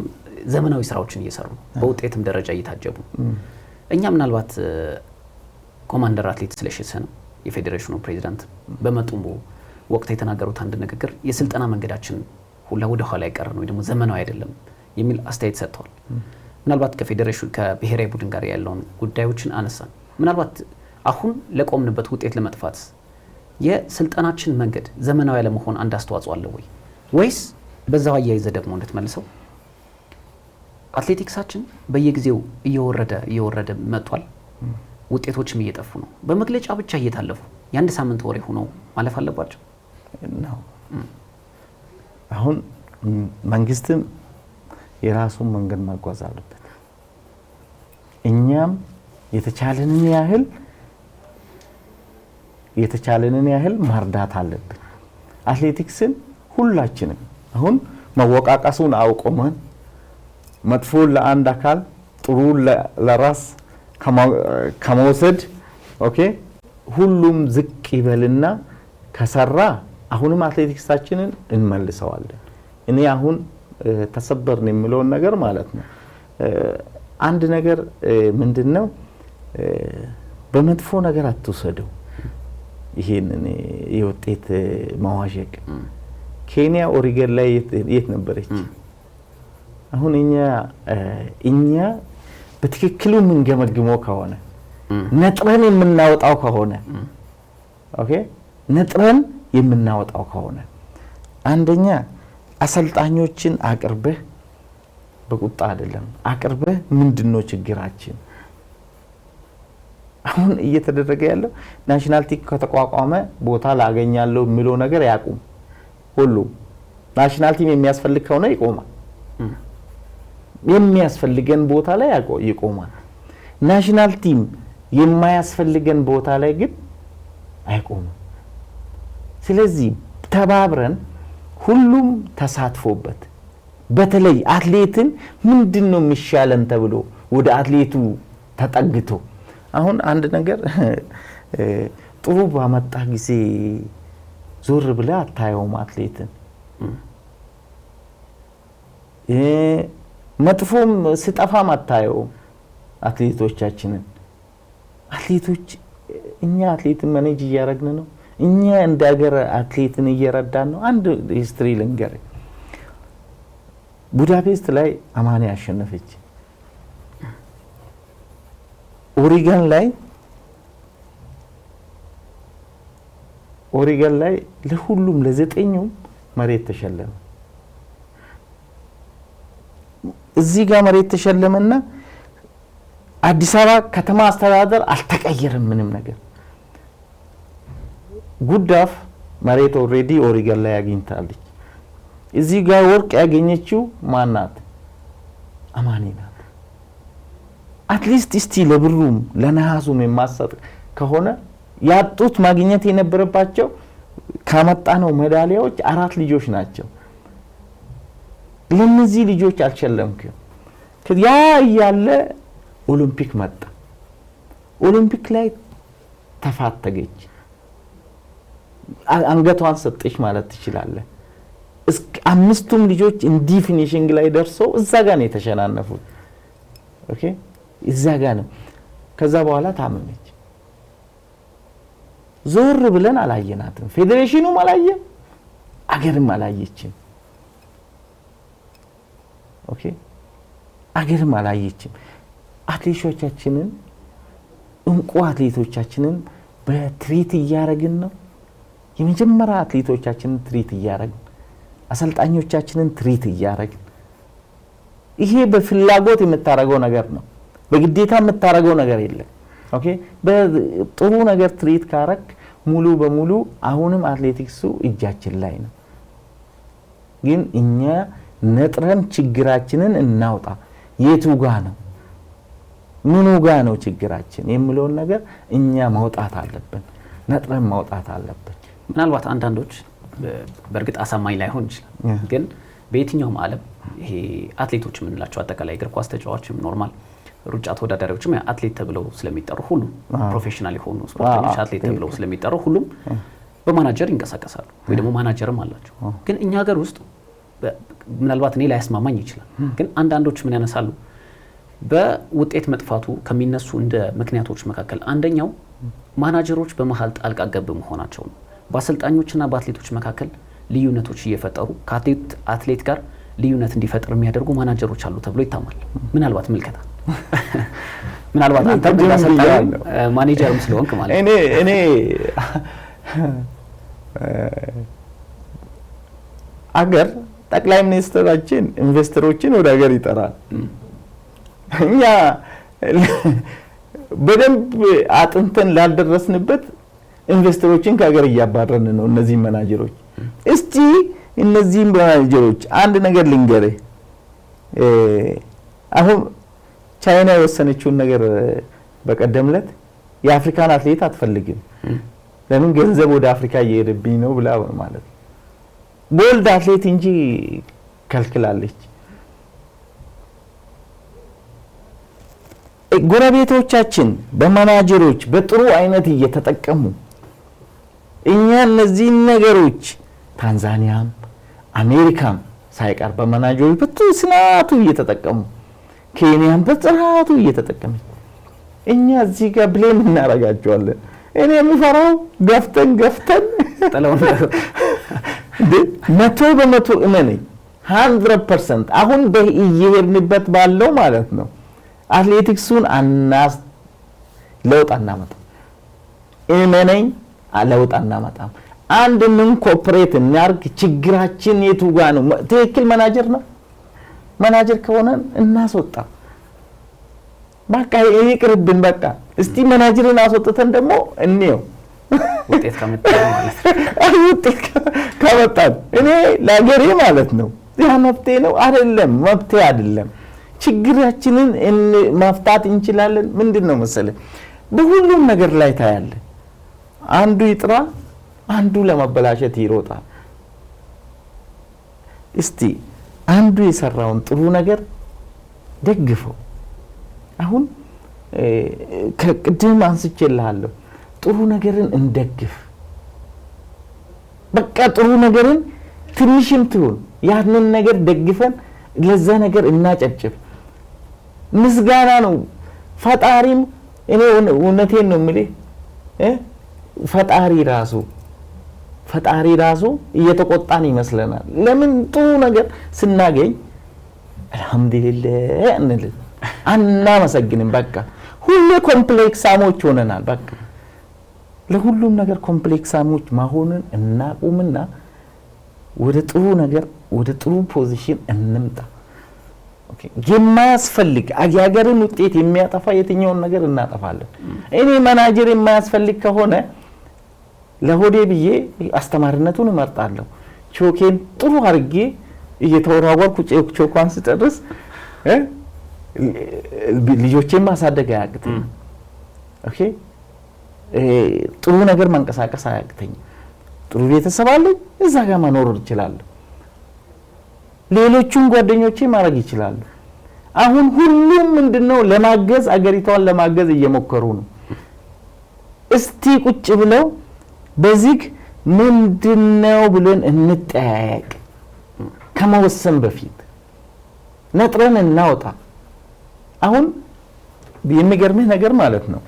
ዘመናዊ ስራዎችን እየሰሩ ነው። በውጤትም ደረጃ እየታጀቡ እኛ ምናልባት ኮማንደር አትሌት ስለሽሰን የፌዴሬሽኑ ፕሬዚዳንት በመጡም ወቅት የተናገሩት አንድ ንግግር የስልጠና መንገዳችን ሁላ ወደ ኋላ ያቀረ ነው ወይ ደግሞ ዘመናዊ አይደለም የሚል አስተያየት ሰጥተዋል። ምናልባት ከፌዴሬሽኑ ከብሔራዊ ቡድን ጋር ያለውን ጉዳዮችን አነሳን። ምናልባት አሁን ለቆምንበት ውጤት ለመጥፋት የስልጠናችን መንገድ ዘመናዊ ያለመሆን አንድ አስተዋጽኦ አለው ወይ ወይስ በዛው አያይዘ ደግሞ እንድትመልሰው አትሌቲክሳችን በየጊዜው እየወረደ መጥቷል። ውጤቶችም እየጠፉ ነው። በመግለጫ ብቻ እየታለፉ የአንድ ሳምንት ወሬ ሆነው ማለፍ አለባቸው
ነው። አሁን መንግስትም የራሱን መንገድ ማጓዝ አለበት። እኛም የተቻለንን ያህል ማርዳት አለብን። አትሌቲክስን ሁላችንም አሁን መወቃቀሱን አውቆመን መጥፎ ለአንድ አካል ጥሩ ለራስ ከመውሰድ ኦኬ ሁሉም ዝቅ ይበልና ከሰራ አሁንም አትሌቲክሳችንን እንመልሰዋለን። እኔ አሁን ተሰበርን የሚለውን ነገር ማለት ነው። አንድ ነገር ምንድነው በመጥፎ ነገር አትወሰደው። ይሄንን የውጤት መዋዠቅ ኬንያ ኦሪገን ላይ የት ነበረች? አሁን እኛ በትክክሉ የምንገመግመው ከሆነ ነጥረን የምናወጣው ከሆነ ኦኬ ነጥረን የምናወጣው ከሆነ አንደኛ አሰልጣኞችን አቅርበህ በቁጣ አይደለም አቅርበህ ምንድነው ችግራችን? አሁን እየተደረገ ያለው ናሽናል ቲም ከተቋቋመ ቦታ ላገኛለሁ የሚለው ነገር ያቁም። ሁሉ ናሽናል ቲም የሚያስፈልግ ከሆነ ይቆማል። የሚያስፈልገን ቦታ ላይ ይቆማል። ናሽናል ቲም የማያስፈልገን ቦታ ላይ ግን አይቆምም። ስለዚህ ተባብረን ሁሉም ተሳትፎበት በተለይ አትሌትን ምንድነው የሚሻለን ተብሎ ወደ አትሌቱ ተጠግቶ አሁን አንድ ነገር ጥሩ ባመጣ ጊዜ ዞር ብለ አታየውም አትሌትን መጥፎም ሲጠፋም አታየውም አትሌቶቻችንን። አትሌቶች እኛ አትሌትን ማኔጅ እያደረግን ነው። እኛ እንደ ሀገር አትሌትን እየረዳን ነው። አንድ ሂስትሪ ልንገር። ቡዳፔስት ላይ አማኔ አሸነፈች። ኦሪገን ላይ ለሁሉም ለዘጠኙም መሬት ተሸለመ። እዚህ ጋር መሬት ተሸለመና አዲስ አበባ ከተማ አስተዳደር አልተቀየረም ምንም ነገር። ጉዳፍ መሬት ኦሬዲ ኦሪገን ላይ አግኝታለች። እዚህ ጋር ወርቅ ያገኘችው ማናት? አማኔ ናት። አትሊስት እስቲ ለብሩም ለነሐሱም የማሰጥ ከሆነ ያጡት ማግኘት የነበረባቸው ካመጣ ነው ሜዳሊያዎች 4 ልጆች ናቸው። ለነዚህ ልጆች አልሸለምክም። ያ ያለ ኦሎምፒክ መጣ። ኦሎምፒክ ላይ ተፋተገች። አንገቷን ሰጠች ማለት ትችላለህ። አምስቱም ልጆች እንዲ ፊኒሺንግ ላይ ደርሰው እዛ ጋር ነው የተሸናነፉት። ኦኬ እዛ ጋር ነው። ከዛ በኋላ ታመመች። ዞር ብለን አላየናትም። ፌዴሬሽኑም አላየም፣ አገርም አላየችም። ኦኬ አገርም አላየችም። አትሌቶቻችንን እንቁ አትሌቶቻችንን በትሪት እያረግን ነው። የመጀመሪያ አትሌቶቻችንን ትሪት እያረግን፣ አሰልጣኞቻችንን ትሪት እያረግን። ይሄ በፍላጎት የምታረገው ነገር ነው። በግዴታ የምታረገው ነገር የለም። ኦኬ በጥሩ ነገር ትሪት ካረክ ሙሉ በሙሉ አሁንም አትሌቲክሱ እጃችን ላይ ነው። ግን እኛ ነጥረን ችግራችንን እናውጣ። የቱ ጋ ነው ምኑ ጋ ነው ችግራችን የሚለውን ነገር እኛ ማውጣት አለብን። ነጥረን ማውጣት አለብን።
ምናልባት አንዳንዶች በእርግጥ አሳማኝ ላይሆን ይችላል። ግን በየትኛውም ዓለም ይሄ አትሌቶች የምንላቸው አጠቃላይ እግር ኳስ ተጫዋቾችም ኖርማል ሩጫ ተወዳዳሪዎችም አትሌት ተብለው ስለሚጠሩ ሁሉም ፕሮፌሽናል የሆኑ ስፖርተኞች አትሌት ተብለው ስለሚጠሩ ሁሉም በማናጀር ይንቀሳቀሳሉ ወይ ደግሞ ማናጀርም አላቸው። ግን እኛ ሀገር ውስጥ ምናልባት እኔ ላይ ያስማማኝ ይችላል። ግን አንዳንዶች ምን ያነሳሉ? በውጤት መጥፋቱ ከሚነሱ እንደ ምክንያቶች መካከል አንደኛው ማናጀሮች በመሃል ጣልቃ ገብ መሆናቸው ነው። በአሰልጣኞችና በአትሌቶች መካከል ልዩነቶች እየፈጠሩ ከአትሌት ጋር ልዩነት እንዲፈጥር የሚያደርጉ ማናጀሮች አሉ ተብሎ ይታማል። ምናልባት ምልከታ ምናልባት አንተ በአሰልጣኝ ማኔጀርም ስለሆንክ ማለት
እኔ አገር ጠቅላይ ሚኒስትራችን ኢንቨስተሮችን ወደ ሀገር ይጠራል። እኛ በደንብ አጥንተን ላልደረስንበት ኢንቨስተሮችን ከሀገር እያባረርን ነው። እነዚህ ማናጀሮች እስቲ እነዚህ ማናጀሮች አንድ ነገር ልንገርህ። አሁን ቻይና የወሰነችውን ነገር በቀደምለት የአፍሪካን አትሌት አትፈልግም። ለምን? ገንዘብ ወደ አፍሪካ እየሄደብኝ ነው ብላ ማለት ነው። ቦልድ አትሌት እንጂ ከልክላለች። ጎረቤቶቻችን በማናጀሮች በጥሩ አይነት እየተጠቀሙ እኛ እነዚህን ነገሮች ታንዛኒያም አሜሪካም ሳይቀር በማናጀሮች በስርዓቱ እየተጠቀሙ ኬንያም በስርዓቱ እየተጠቀሙ እኛ እዚህ ጋር ብሌም እናረጋቸዋለን። እኔ የምፈራው ገፍተን
ጥለውን
100% እመነኝ 100% አሁን በእየሄድንበት ባለው ማለት ነው አትሌቲክሱን ለውጥ አናመጣም። እመነኝ ለውጥ አናመጣም። አንድ ምን ኮኦፕሬት እናርግ። ችግራችን የቱ ጋር ነው? ትክክል ማናጀር ነው። ማናጀር ከሆነ እናስወጣ። በቃ ይቅርብን። በቃ እስቲ ማናጀርን አስወጥተን ደግሞ እንየው
ውጤት ከመጣን ማለት ነው።
ውጤት ከመጣን እኔ ለሀገሬ ማለት ነው ያ መፍትሄ ነው አይደለም? መፍትሄ አይደለም። ችግራችንን ማፍታት እንችላለን። ምንድነው መሰለህ በሁሉም ነገር ላይ ታያለ አንዱ ይጥራ አንዱ ለማበላሸት ይሮጣል። እስቲ አንዱ የሰራውን ጥሩ ነገር ደግፈው። አሁን ከቅድም አንስቼልሃለሁ ጥሩ ነገርን እንደግፍ። በቃ ጥሩ ነገርን ትንሽም ትሁን ያንን ነገር ደግፈን ለዛ ነገር እናጨብጭብ። ምስጋና ነው። ፈጣሪም እኔ እውነቴን ነው የምልህ ፈጣሪ ራሱ እየተቆጣን ይመስለናል። ለምን ጥሩ ነገር ስናገኝ አልহামዱሊላህ እንል አናመሰግንም። በቃ ሁሉ ኮምፕሌክሳሞች ሆነናል። በቃ ለሁሉም ነገር ኮምፕሌክሳሞች መሆንን እናቁምና ወደ ጥሩ ነገር ወደ ጥሩ ፖዚሽን እንምጣ። ኦኬ የማያስፈልግ አገርን ውጤት የሚያጠፋ የትኛውን ነገር እናጠፋለን። እኔ ማናጀር የማያስፈልግ ከሆነ ለሆዴ ብዬ አስተማሪነቱን እመርጣለሁ። ቾኬን ጥሩ አድርጌ እየተወራወርኩ ቾኳን ስጨርስ ልጆቼን ማሳደግ አያቅተኝ። ኦኬ ጥሩ ነገር መንቀሳቀስ አያቅተኝ። ጥሩ ቤተሰብ አለኝ፣ እዛ ጋር መኖር እችላለሁ። ሌሎቹን ጓደኞቼ ማድረግ ይችላሉ። አሁን ሁሉም ምንድነው ለማገዝ አገሪቷን ለማገዝ እየሞከሩ ነው። እስቲ ቁጭ ብለው በዚህ ምንድነው ብለን እንጠያየቅ። ከመወሰን በፊት ነጥረን እናውጣ። አሁን የሚገርምህ ነገር ማለት ነው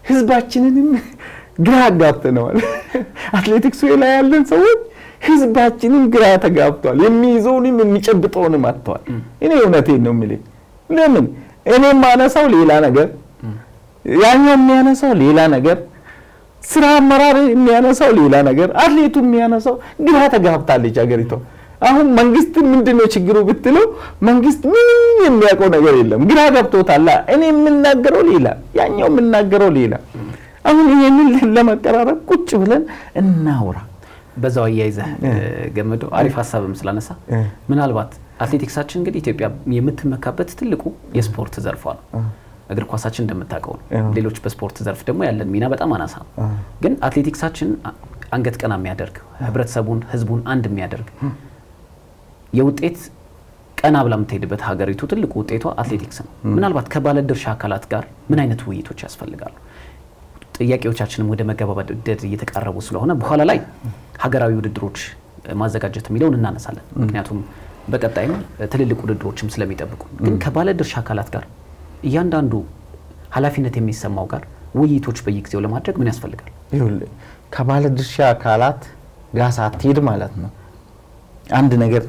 ህዝባችንንም ግራ አጋብተነዋል። አትሌቲክሱ ላይ ያለን ሰዎች ህዝባችንን ግራ ተጋብቷል። የሚይዘውንም የሚጨብጠውንም አጥቷል። እኔ እውነቴን ነው የምልህ። ለምን እኔ ማነሳው ሌላ ነገር ያኛው የሚያነሳው ሌላ ነገር ስራ አመራር የሚያነሳው ሌላ ነገር አትሌቱ የሚያነሳው ግራ ተጋብታለች አገሪቷ። አሁን መንግስት ምንድነው ችግሩ ብትለው መንግስት ምንም የሚያውቀው ነገር የለም። ግራ ገብቶታል። እኔ የምናገረው ሌላ ያኛው የምናገረው ሌላ። አሁን ይሄንን ለመቀራረብ ቁጭ ብለን እናውራ።
በዛው አያይዘህ ገመዶ አሪፍ ሐሳብም ስላነሳ ምናልባት አትሌቲክሳችን እንግዲህ ኢትዮጵያ የምትመካበት ትልቁ የስፖርት ዘርፏ ነው። እግር ኳሳችን እንደምታውቀው ነው። ሌሎች በስፖርት ዘርፍ ደግሞ ያለን ሚና በጣም አናሳ ነው። ግን አትሌቲክሳችን አንገት ቀና የሚያደርግ ህብረተሰቡን ህዝቡን አንድ የሚያደርግ የውጤት ቀና ብላ የምትሄድበት ሀገሪቱ ትልቁ ውጤቷ አትሌቲክስ ነው። ምናልባት ከባለድርሻ አካላት ጋር ምን አይነት ውይይቶች ያስፈልጋሉ? ጥያቄዎቻችንም ወደ መገባደድ እየተቃረቡ ስለሆነ በኋላ ላይ ሀገራዊ ውድድሮች ማዘጋጀት የሚለውን እናነሳለን። ምክንያቱም በቀጣይም ትልልቅ ውድድሮችም ስለሚጠብቁ ግን ከባለድርሻ አካላት ጋር እያንዳንዱ ኃላፊነት የሚሰማው ጋር ውይይቶች በየጊዜው ለማድረግ ምን ያስፈልጋል?
ይኸውልህ ከባለድርሻ አካላት ጋር ሳትሄድ ማለት ነው አንድ ነገር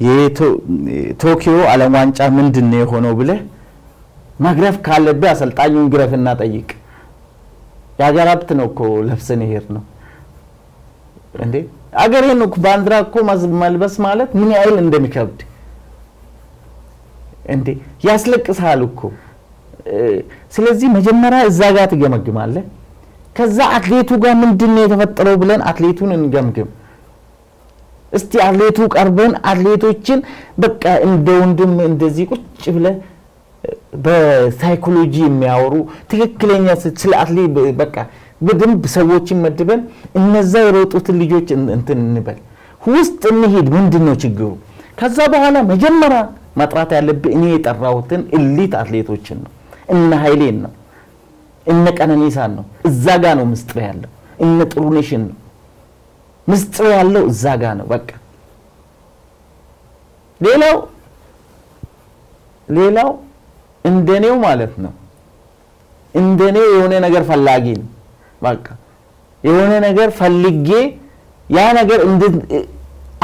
የቶኪዮ ዓለም ዋንጫ ምንድነው የሆነው ብለህ ማግረፍ ካለብህ አሰልጣኙን ግረፍና ጠይቅ። የሀገር ሀብት ነው እኮ ለብሰን ይሄድ ነው እንዴ? አገሬን እኮ ባንዲራ እኮ መልበስ ማለት ምን ያህል እንደሚከብድ እንዴ ያስለቅሳል እኮ። ስለዚህ መጀመሪያ እዛ ጋር ትገመግማለህ። ከዛ አትሌቱ ጋር ምንድነው የተፈጠረው ብለን አትሌቱን እንገምግም። እስቲ አትሌቱ ቀርበን አትሌቶችን በቃ እንደ ወንድም እንደዚህ ቁጭ ብለን በሳይኮሎጂ የሚያወሩ ትክክለኛ ስለ አትሌት በቃ በደንብ ሰዎችን መድበን እነዛ የሮጡትን ልጆች እንትን እንበል ውስጥ እንሂድ። ምንድነው ችግሩ? ከዛ በኋላ መጀመሪያ ማጥራት ያለብህ እኔ የጠራሁትን ኤሊት አትሌቶችን ነው። እነ ኃይሌን ነው እነ ቀነኒሳን ነው። እዛ ጋ ነው ምስጥር ያለው። እነ ጥሩነሽን ነው ምስጥር ያለው እዛ ጋ ነው። በቃ ሌላው እንደኔው ማለት ነው። እንደኔው የሆነ ነገር ፈላጊ ነው። በቃ የሆነ ነገር ፈልጌ ያ ነገር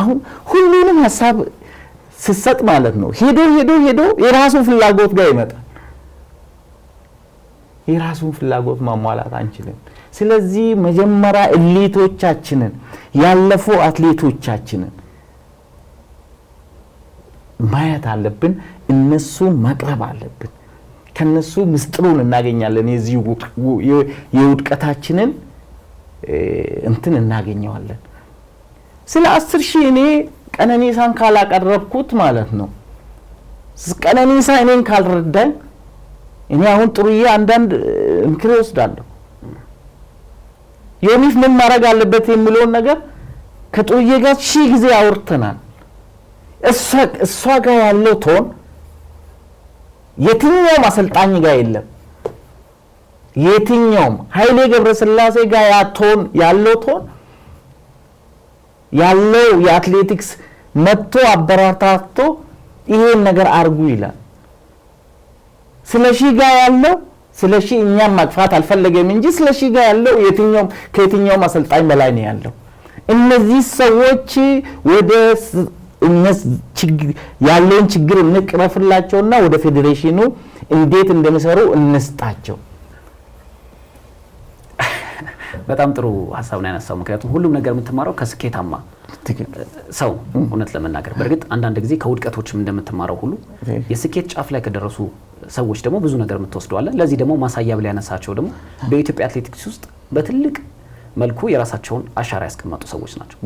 አሁን ሁሉንም ሐሳብ ስሰጥ ማለት ነው ሄዶ የራሱን ፍላጎት ጋር ይመጣል። የራሱን ፍላጎት ማሟላት አንችልም። ስለዚህ መጀመሪያ እሊቶቻችንን ያለፉ አትሌቶቻችንን ማየት አለብን። እነሱ መቅረብ አለብን። ከነሱ ምስጥሩን እናገኛለን። የዚህ የውድቀታችንን እናገኘዋለን። ስለ 10,000 እኔ ቀነኒሳን ካላቀረብኩት ማለት ነው ቀነኒሳ እኔን ካልረዳኝ እኔ አሁን ጥሩዬ አንዳንድ ምክር ወስዳለሁ። ዮኒስ ምን ማድረግ አለበት የሚለውን ነገር ከጥሩዬ ጋር 1000 ጊዜ አውርተናል። እሷ ጋር ያለው ቶን የትኛውም አሰልጣኝ ጋር የለም። የትኛውም ኃይሌ ገብረስላሴ ጋር ያለው ቶን ያለው የአትሌቲክስ መጥቶ አበራታቶ ይሄን ነገር አርጉ ይላል። ስለሺ ጋር ያለው ስለሺ እኛም ማጥፋት አልፈለገም እንጂ ስለሺ ጋር ያለው ከየትኛውም አሰልጣኝ በላይ ነው ያለው። እነዚህ ሰዎች ወደ ያለውን ችግር እንቅረፍላቸውና ወደ ፌዴሬሽኑ እንዴት እንደሚሰሩ እንስጣቸው።
በጣም ጥሩ ሐሳብ ነው ያነሳው። ምክንያቱም ሁሉም ነገር የምትማረው ከስኬታማ ሰው እውነት ለመናገር በእርግጥ አንዳንድ ጊዜ ከውድቀቶችም እንደምትማረው ሁሉ የስኬት ጫፍ ላይ ከደረሱ ሰዎች ደግሞ ብዙ ነገር የምትወስደዋለ። ለዚህ ደግሞ ማሳያ ብለ ያነሳቸው ደግሞ በኢትዮጵያ አትሌቲክስ ውስጥ በትልቅ መልኩ የራሳቸውን አሻራ ያስቀመጡ ሰዎች ናቸው።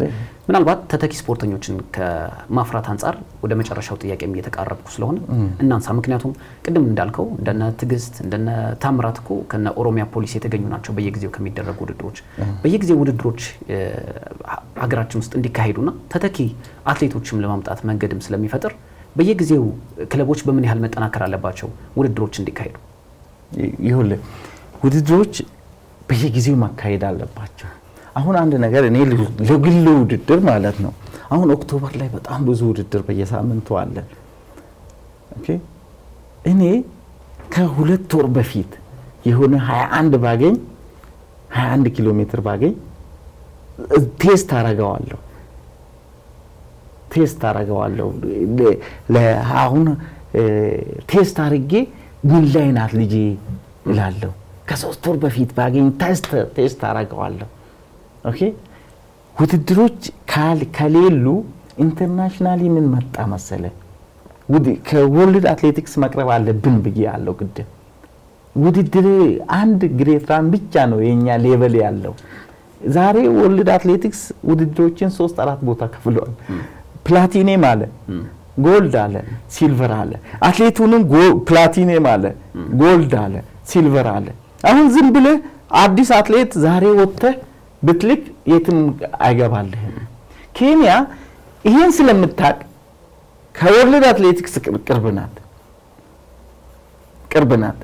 ምናልባት ተተኪ ስፖርተኞችን ከማፍራት አንፃር ወደ መጨረሻው ጥያቄም እየተቃረብኩ ስለሆነ እናንሳ። ምክንያቱም ቅድም እንዳልከው እንደነ ትግስት እንደነ ታምራት እኮ ከነ ኦሮሚያ ፖሊስ የተገኙ ናቸው። በየጊዜው ከሚደረጉ ውድድሮች በየጊዜው ውድድሮች ሀገራችን ውስጥ እንዲካሄዱና ተተኪ አትሌቶችም ለማምጣት መንገድም ስለሚፈጥር በየጊዜው ክለቦች በምን ያህል መጠናከር አለባቸው ውድድሮች እንዲካሄዱ?
ይሁን ውድድሮች በየጊዜው ማካሄድ አለባቸው። አሁን አንድ ነገር እኔ ለግል ውድድር ማለት ነው አሁን ኦክቶበር ላይ በጣም ብዙ ውድድር በየሳምንቱ አለ። ኦኬ እኔ ከ2 ወር በፊት የሆነ 21 ኪሎ ሜትር ባገኝ ቴስት አረጋዋለሁ አሁን ቴስት አርጌ ምን ላይ ናት ልጄ እላለሁ። ከ3 ወር በፊት ባገኝ ቴስት አረጋዋለሁ። ኦኬ ውድድሮች ከሌሉ ኢንተርናሽናሊ ምን መጣ መሰለ ከወርልድ አትሌቲክስ መቅረብ አለብን ብያለሁ። ቅድም ውድድር አንድ ግሬት ራን ብቻ ነው የኛ ሌቨል ያለው። ዛሬ ወርልድ አትሌቲክስ ውድድሮችን 3-4 ቦታ ከፍሏል። ፕላቲኒየም አለ፣ ጎልድ አለ፣ ሲልቨር አለ። አትሌቱንም ፕላቲኒየም አለ፣ ጎልድ አለ፣ ሲልቨር አለ። አሁን ዝም ብለህ አዲስ አትሌት ዛሬ ወጥተህ ብትልክ የትም አይገባልህም። ኬንያ ይሄን ስለምታቅ ከወርልድ አትሌቲክስ ቅርብ ናት።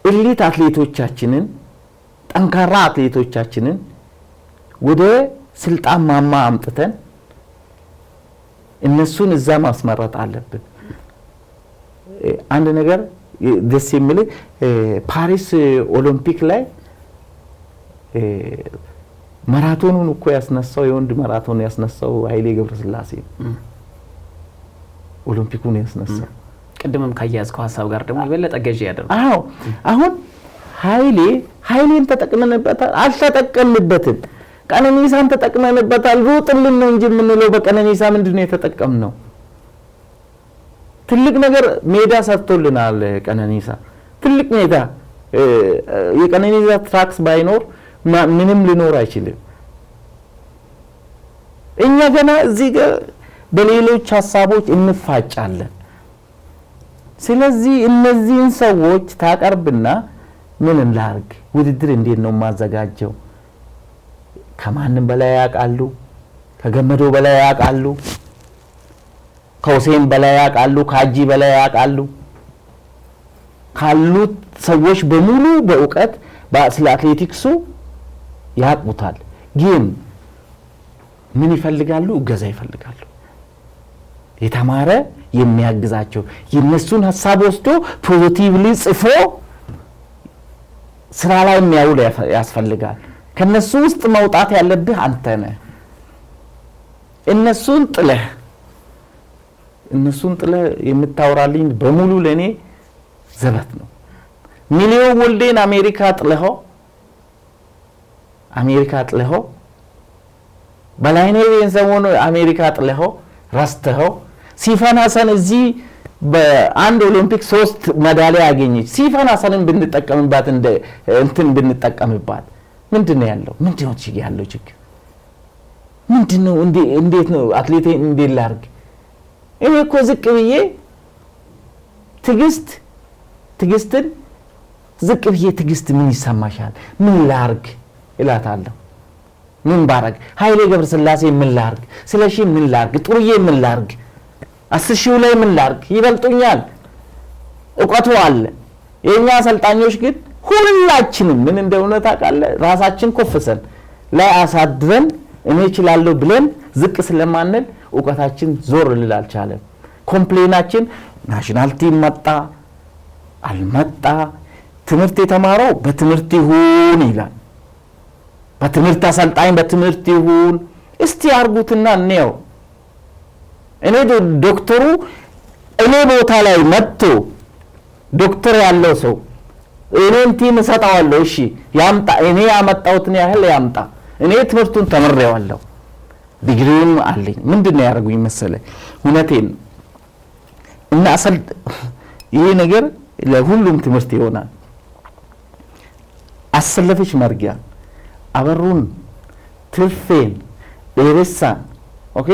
ኤሊት አትሌቶቻችንን ጠንካራ አትሌቶቻችንን ወደ ስልጣን ማማ አምጥተን እነሱን እዛ ማስመረጥ አለብን። አንድ ነገር ደስ የሚል ፓሪስ ኦሎምፒክ ላይ ማራቶኑን እኮ ያስነሳው የወንድ ማራቶን ያስነሳው ኃይሌ ገብረስላሴ ኦሎምፒኩን ያስነሳው።
ቅድምም ካያዝከው ሐሳብ ጋር ደግሞ የበለጠ ገዢ ያደርጋል።
አዎ አሁን ኃይሌን ተጠቅመንበታል አልተጠቀምንበትም። ቀነኒሳን ተጠቅመንበታል ሩጥልን ነው እንጂ የምንለው በቀነኒሳ ምንድነው የተጠቀምነው? ትልቅ ነገር ሜዳ ሰርቶልናል ቀነኒሳ። ትልቅ ሜዳ የቀነኒሳ ትራክስ ባይኖር ምንም ሊኖር አይችልም። እኛ ገና እዚህ ጋር በሌሎች ሐሳቦች እንፋጫለን። ስለዚህ እነዚህን ሰዎች ታቀርብና ምን እንላርግ? ውድድር እንዴት ነው ማዘጋጀው? ከማንም በላይ ያውቃሉ። ከገመዶ በላይ ያውቃሉ። ከሁሴን በላይ ያውቃሉ። ከአጂ በላይ ያውቃሉ። ካሉት ሰዎች በሙሉ በእውቀት ስለ አትሌቲክሱ ያውቁታል። ግን ምን ይፈልጋሉ? እገዛ ይፈልጋሉ። የተማረ የሚያግዛቸው የነሱን ሐሳብ ወስዶ ፖዚቲቭሊ ጽፎ ስራ ላይ የሚያውል ያስፈልጋል። ከነሱ ውስጥ መውጣት ያለብህ አንተ ነህ። እነሱን ጥለህ የምታወራልኝ በሙሉ ለኔ ዘበት ነው። ሚሊዮን ወልዴን አሜሪካ ጥለኸው በላይነህ ሰሞኑ አሜሪካ ጥለኸው ረስተኸው ሲፈን ሐሰን እዚህ በአንድ ኦሎምፒክ 3 ሜዳሊያ ያገኘች ሲፈን ሐሰንን ብንጠቀምባት ብንጠቀምባት ምንድነው ያለው? ምንድነው ያለው ችግር? ምንድነው? እንዴት ነው አትሌቴ እንዴት ላርግ? እኔ እኮ ዝቅ ብዬ ትግስትን ዝቅ ብዬ ትግስት ምን ይሰማሻል? ምን ላርግ እላታለሁ። ምን ባረግ? ኃይሌ ገብረስላሴ ምን ላርግ? ስለሺ ምን ላርግ? ጥሩዬ ምን ላርግ? 10,000 ላይ ምን ላርግ? ይበልጡኛል፣ እውቀቱ አለ። የኛ አሰልጣኞች ግን ሁላችንም ምን እንደሆነ ታውቃለህ? ራሳችን ኮፍሰን ላይ አሳድረን እኔ እችላለሁ ብለን ዝቅ ስለማንል እውቀታችን ዞር ልል አልቻለም። ኮምፕሌናችን ናሽናል ቲም መጣ አልመጣ ትምህርት የተማረው በትምህርት ይሁን ይላል። በትምህርት አሰልጣኝ በትምህርት ይሁን እስቲ አርጉትና ነው። እኔ ዶክተሩ እኔ ቦታ ላይ መጥቶ ዶክተር ያለው ሰው እኔን ቲም ሰጣዋለሁ። እሺ ያምጣ፣ እኔ ያመጣሁትን ያህል ያምጣ። እኔ ትምህርቱን ተምሬዋለሁ፣ ዲግሪውም አለኝ። ምንድነው ያደርጉኝ መሰለህ? እውነቴን እና ይሄ ነገር ለሁሉም ትምህርት ይሆናል። አሰለፈች መርጊያ፣ አበሩን፣ ትርፌን፣ ደረሳን ኦኬ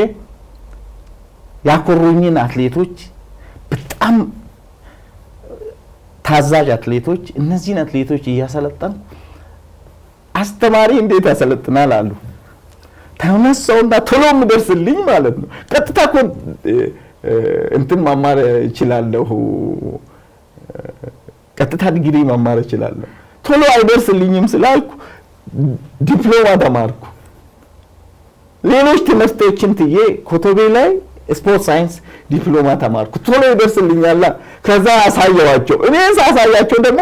ያኮሩኝን አትሌቶች በጣም ታዛዥ አትሌቶች፣ እነዚህን አትሌቶች እያሰለጠን አስተማሪ እንዴት ያሰለጥናል አሉ። ተነሳውና ቶሎ ምደርስልኝ ማለት ነው። ቀጥታ እኮ እንትን ማማር እችላለሁ፣ ቀጥታ ዲግሪ ማማር እችላለሁ። ቶሎ አይደርስልኝም ስላልኩ ዲፕሎማ ተማርኩ። ሌሎች ትምህርቶችን ትዬ ኮቶቤ ላይ ስፖርት ሳይንስ ዲፕሎማ ተማርኩ። ቶሎ ይደርስልኛል። ከዛ አሳየዋቸው። እኔ ሳሳያቸው ደግሞ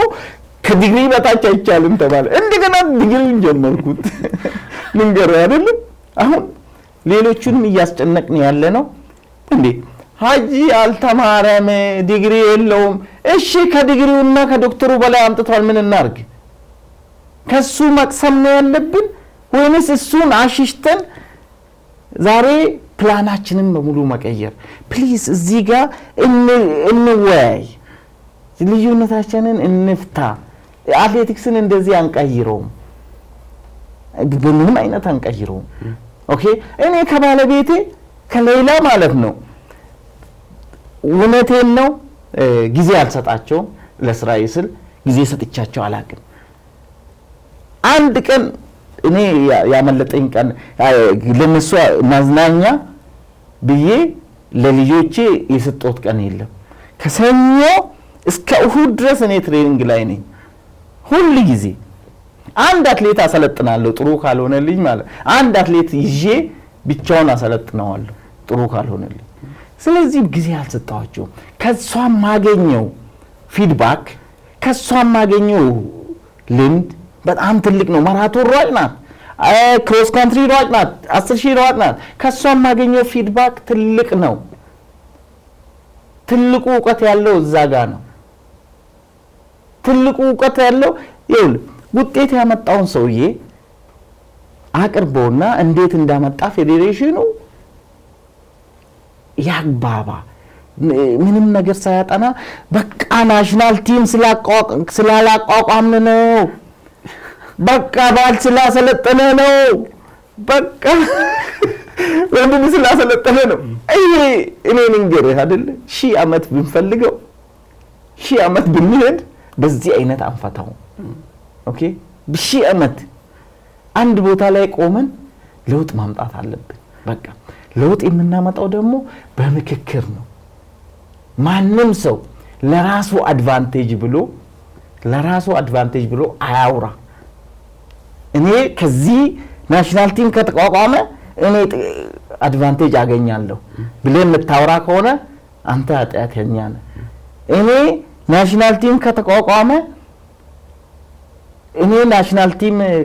ከዲግሪ በታች አይቻልም ተባለ። እንደገና ዲግሪን ጀመርኩት። ልንገርህ አይደለም አሁን ሌሎቹንም እያስጨነቅን ያለ ነው እንዴ። ሀጂ አልተማረም፣ ዲግሪ የለውም። እሺ ከዲግሪውና ከዶክተሩ በላይ አምጥቷል፣ ምን እናርግ? ከሱ መቅሰም ነው ያለብን ወይንስ እሱን አሽሽተን ዛሬ ፕላናችንን በሙሉ መቀየር? ፕሊዝ እዚህ ጋር እንወያይ፣ ልዩነታችንን እንፍታ። አትሌቲክስን እንደዚህ አንቀይረውም፣ በምንም አይነት አንቀይረውም። ኦኬ እኔ ከባለቤቴ ከሌላ ማለት ነው እውነቴን ነው ጊዜ አልሰጣቸውም። ለስራዬ ስል ጊዜ ሰጥቻቸው አላውቅም። አንድ ቀን እኔ ያመለጠኝ ቀን ለነሱ ማዝናኛ ብዬ ለልጆቼ የሰጠሁት ቀን የለም። ከሰኞ እስከ እሁድ ድረስ እኔ ትሬኒንግ ላይ ነኝ ሁሉ ጊዜ። አንድ አትሌት አሰለጥናለሁ ጥሩ ካልሆነልኝ ማለት አንድ አትሌት ይዤ ብቻውን አሰለጥነዋለሁ ጥሩ ካልሆነልኝ። ስለዚህ ጊዜ አልሰጣቸውም። ከሷም ማገኘው ፊድባክ ከሷም ማገኘው ልምድ በጣም ትልቅ ነው። ማራቶን ሯጭ ናት፣ ክሮስ ካንትሪ ሯጭ ናት፣ 10,000 ሯጭ ናት። ከሷም ማገኘው ፊድባክ ትልቅ ነው። ትልቁ ዕውቀት ያለው እዛ ጋር ነው። ትልቁ ዕውቀት ያለው ይኸውልህ ውጤት ያመጣውን ሰውዬ አቅርቦና እንዴት እንዳመጣ ፌዴሬሽኑ ያግባባ። ምንም ነገር ሳያጠና በቃ ናሽናል ቲም ስላላቋቋምን ነው፣ በቃ ባል ስላሰለጠነ ነው፣ በቃ ወንድም ስላሰለጠነ ነው። እኔ ንገርህ አይደል 1000 ዓመት ብንፈልገው 1000 ዓመት ብንሄድ በዚህ አይነት አንፈታው። ኦኬ 1000 ዓመት አንድ ቦታ ላይ ቆመን ለውጥ ማምጣት አለብን። በቃ ለውጥ የምናመጣው ደግሞ በምክክር ነው። ማንም ሰው ለራሱ አድቫንቴጅ ብሎ አያውራ። እኔ ከዚህ ናሽናል ቲም ከተቋቋመ እኔ አድቫንቴጅ አገኛለሁ ብለህ የምታወራ ከሆነ አንተ ኃጢአተኛ ነህ። እኔ ናሽናል ቲም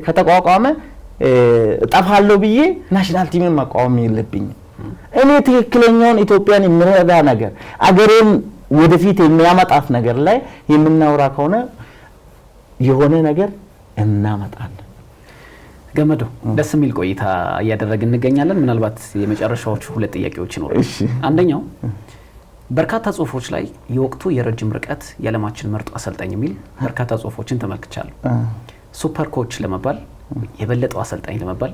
ከተቋቋመ እጠፋለሁ ብዬ ናሽናል ቲምን ማቋቋም የለብኝም። እኔ ትክክለኛውን ኢትዮጵያን የሚረዳ ነገር አገሬን ወደፊት የሚያመጣት ነገር ላይ የምናወራ ከሆነ የሆነ ነገር እናመጣለን።
ገመዶ ደስ የሚል ቆይታ እያደረግን እንገኛለን። ምናልባት የመጨረሻዎቹ 2 ጥያቄዎች ይኖራሉ። አንደኛው በርካታ ጽሁፎች ላይ የወቅቱ የረጅም ርቀት የዓለማችን ምርጡ አሰልጣኝ የሚል በርካታ ጽሁፎችን ተመልክቻለሁ። ሱፐር ኮች ለመባል የበለጠው አሰልጣኝ ለመባል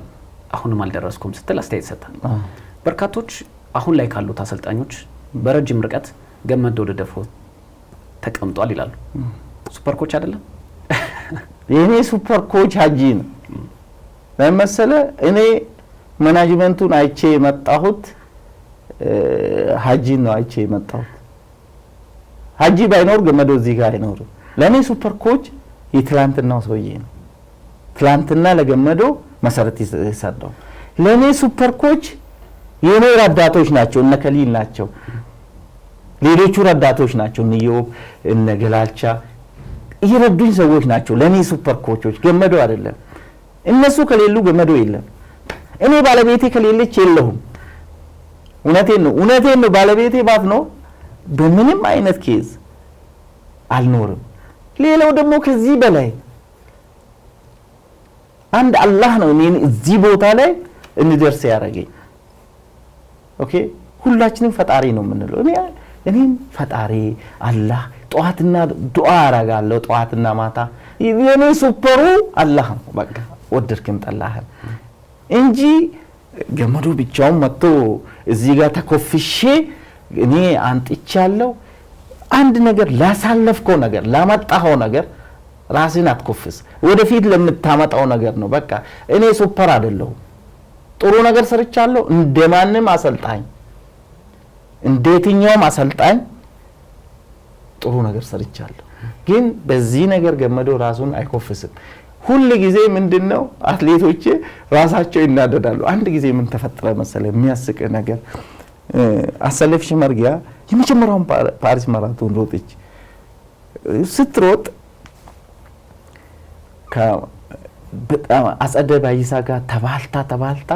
አሁንም አልደረስኩም ስትል አስተያየት ሰጥታል። በርካቶች አሁን ላይ ካሉት አሰልጣኞች በረጅም ርቀት ገመዶ ደደፎ ተቀምጧል ይላሉ። ሱፐር ኮች አይደለም?
የኔ ሱፐር ኮች ሀጂ ነው ለምሳሌ እኔ ማኔጅመንቱን አይቼ የመጣሁት ሀጂ ነው አይቼ የመጣሁት። ሀጂ ባይኖር ገመዶ እዚህ ጋር አይኖርም። ለኔ ሱፐር ኮች የትላንትናው ሰውዬ ነው። ትላንትና ለገመዶ መሰረት ይሰጣው። ለኔ ሱፐር ኮች የኔ ረዳቶች ናቸው፣ እነ ከሊል ናቸው፣ ሌሎቹ ረዳቶች ናቸው፣ እነ ዮብ እነ ገላልቻ ይረዱኝ ሰዎች ናቸው ለኔ ሱፐር ኮቾች፣ ገመዶ አይደለም። እነሱ ከሌሉ ገመዶ የለም። እኔ ባለቤቴ ከሌለች የለሁም። እውነቴን ነው። ባለቤቴ ባት ነው በምንም አይነት ኬዝ አልኖርም። ሌላው ደግሞ ከዚህ በላይ አንድ አላህ ነው እኔን እዚህ ቦታ ላይ እንድደርስ ያደረገኝ። ኦኬ ሁላችንም ፈጣሪ ነው የምንለው። እኔም ፈጣሪ አላህ ጧትና ዱዓ አረጋለሁ ጧትና ማታ። የኔ ሱፐሩ አላህ ነው በቃ ወደድክም ጠላህም እንጂ ገመዶ ብቻውን መጥቶ እዚህ ጋር ተኮፍሼ እኔ አንጥቻለሁ። አንድ ነገር ላሳለፍከው ነገር ላመጣኸው ነገር ራስን አትኮፍስ። ወደፊት ለምታመጣው ነገር ነው። በቃ እኔ ሱፐር አይደለሁም። ጥሩ ነገር ሰርቻለሁ እንደማንም አሰልጣኝ እንደየትኛውም አሰልጣኝ ጥሩ ነገር ሰርቻለሁ። ግን በዚህ ነገር ገመዶ ራሱን አይኮፍስም። ሁሉ ጊዜ ምንድነው አትሌቶች ራሳቸው ይናደዳሉ። አንድ ጊዜ ምን ተፈጠረ መሰለ የሚያስቅ ነገር አሰለፍሽ መርጊያ የመጀመሪያውን ፓሪስ ማራቶን ሮጠች። ስትሮጥ በጣም አጸደ ባይሳ ጋር ተባልታ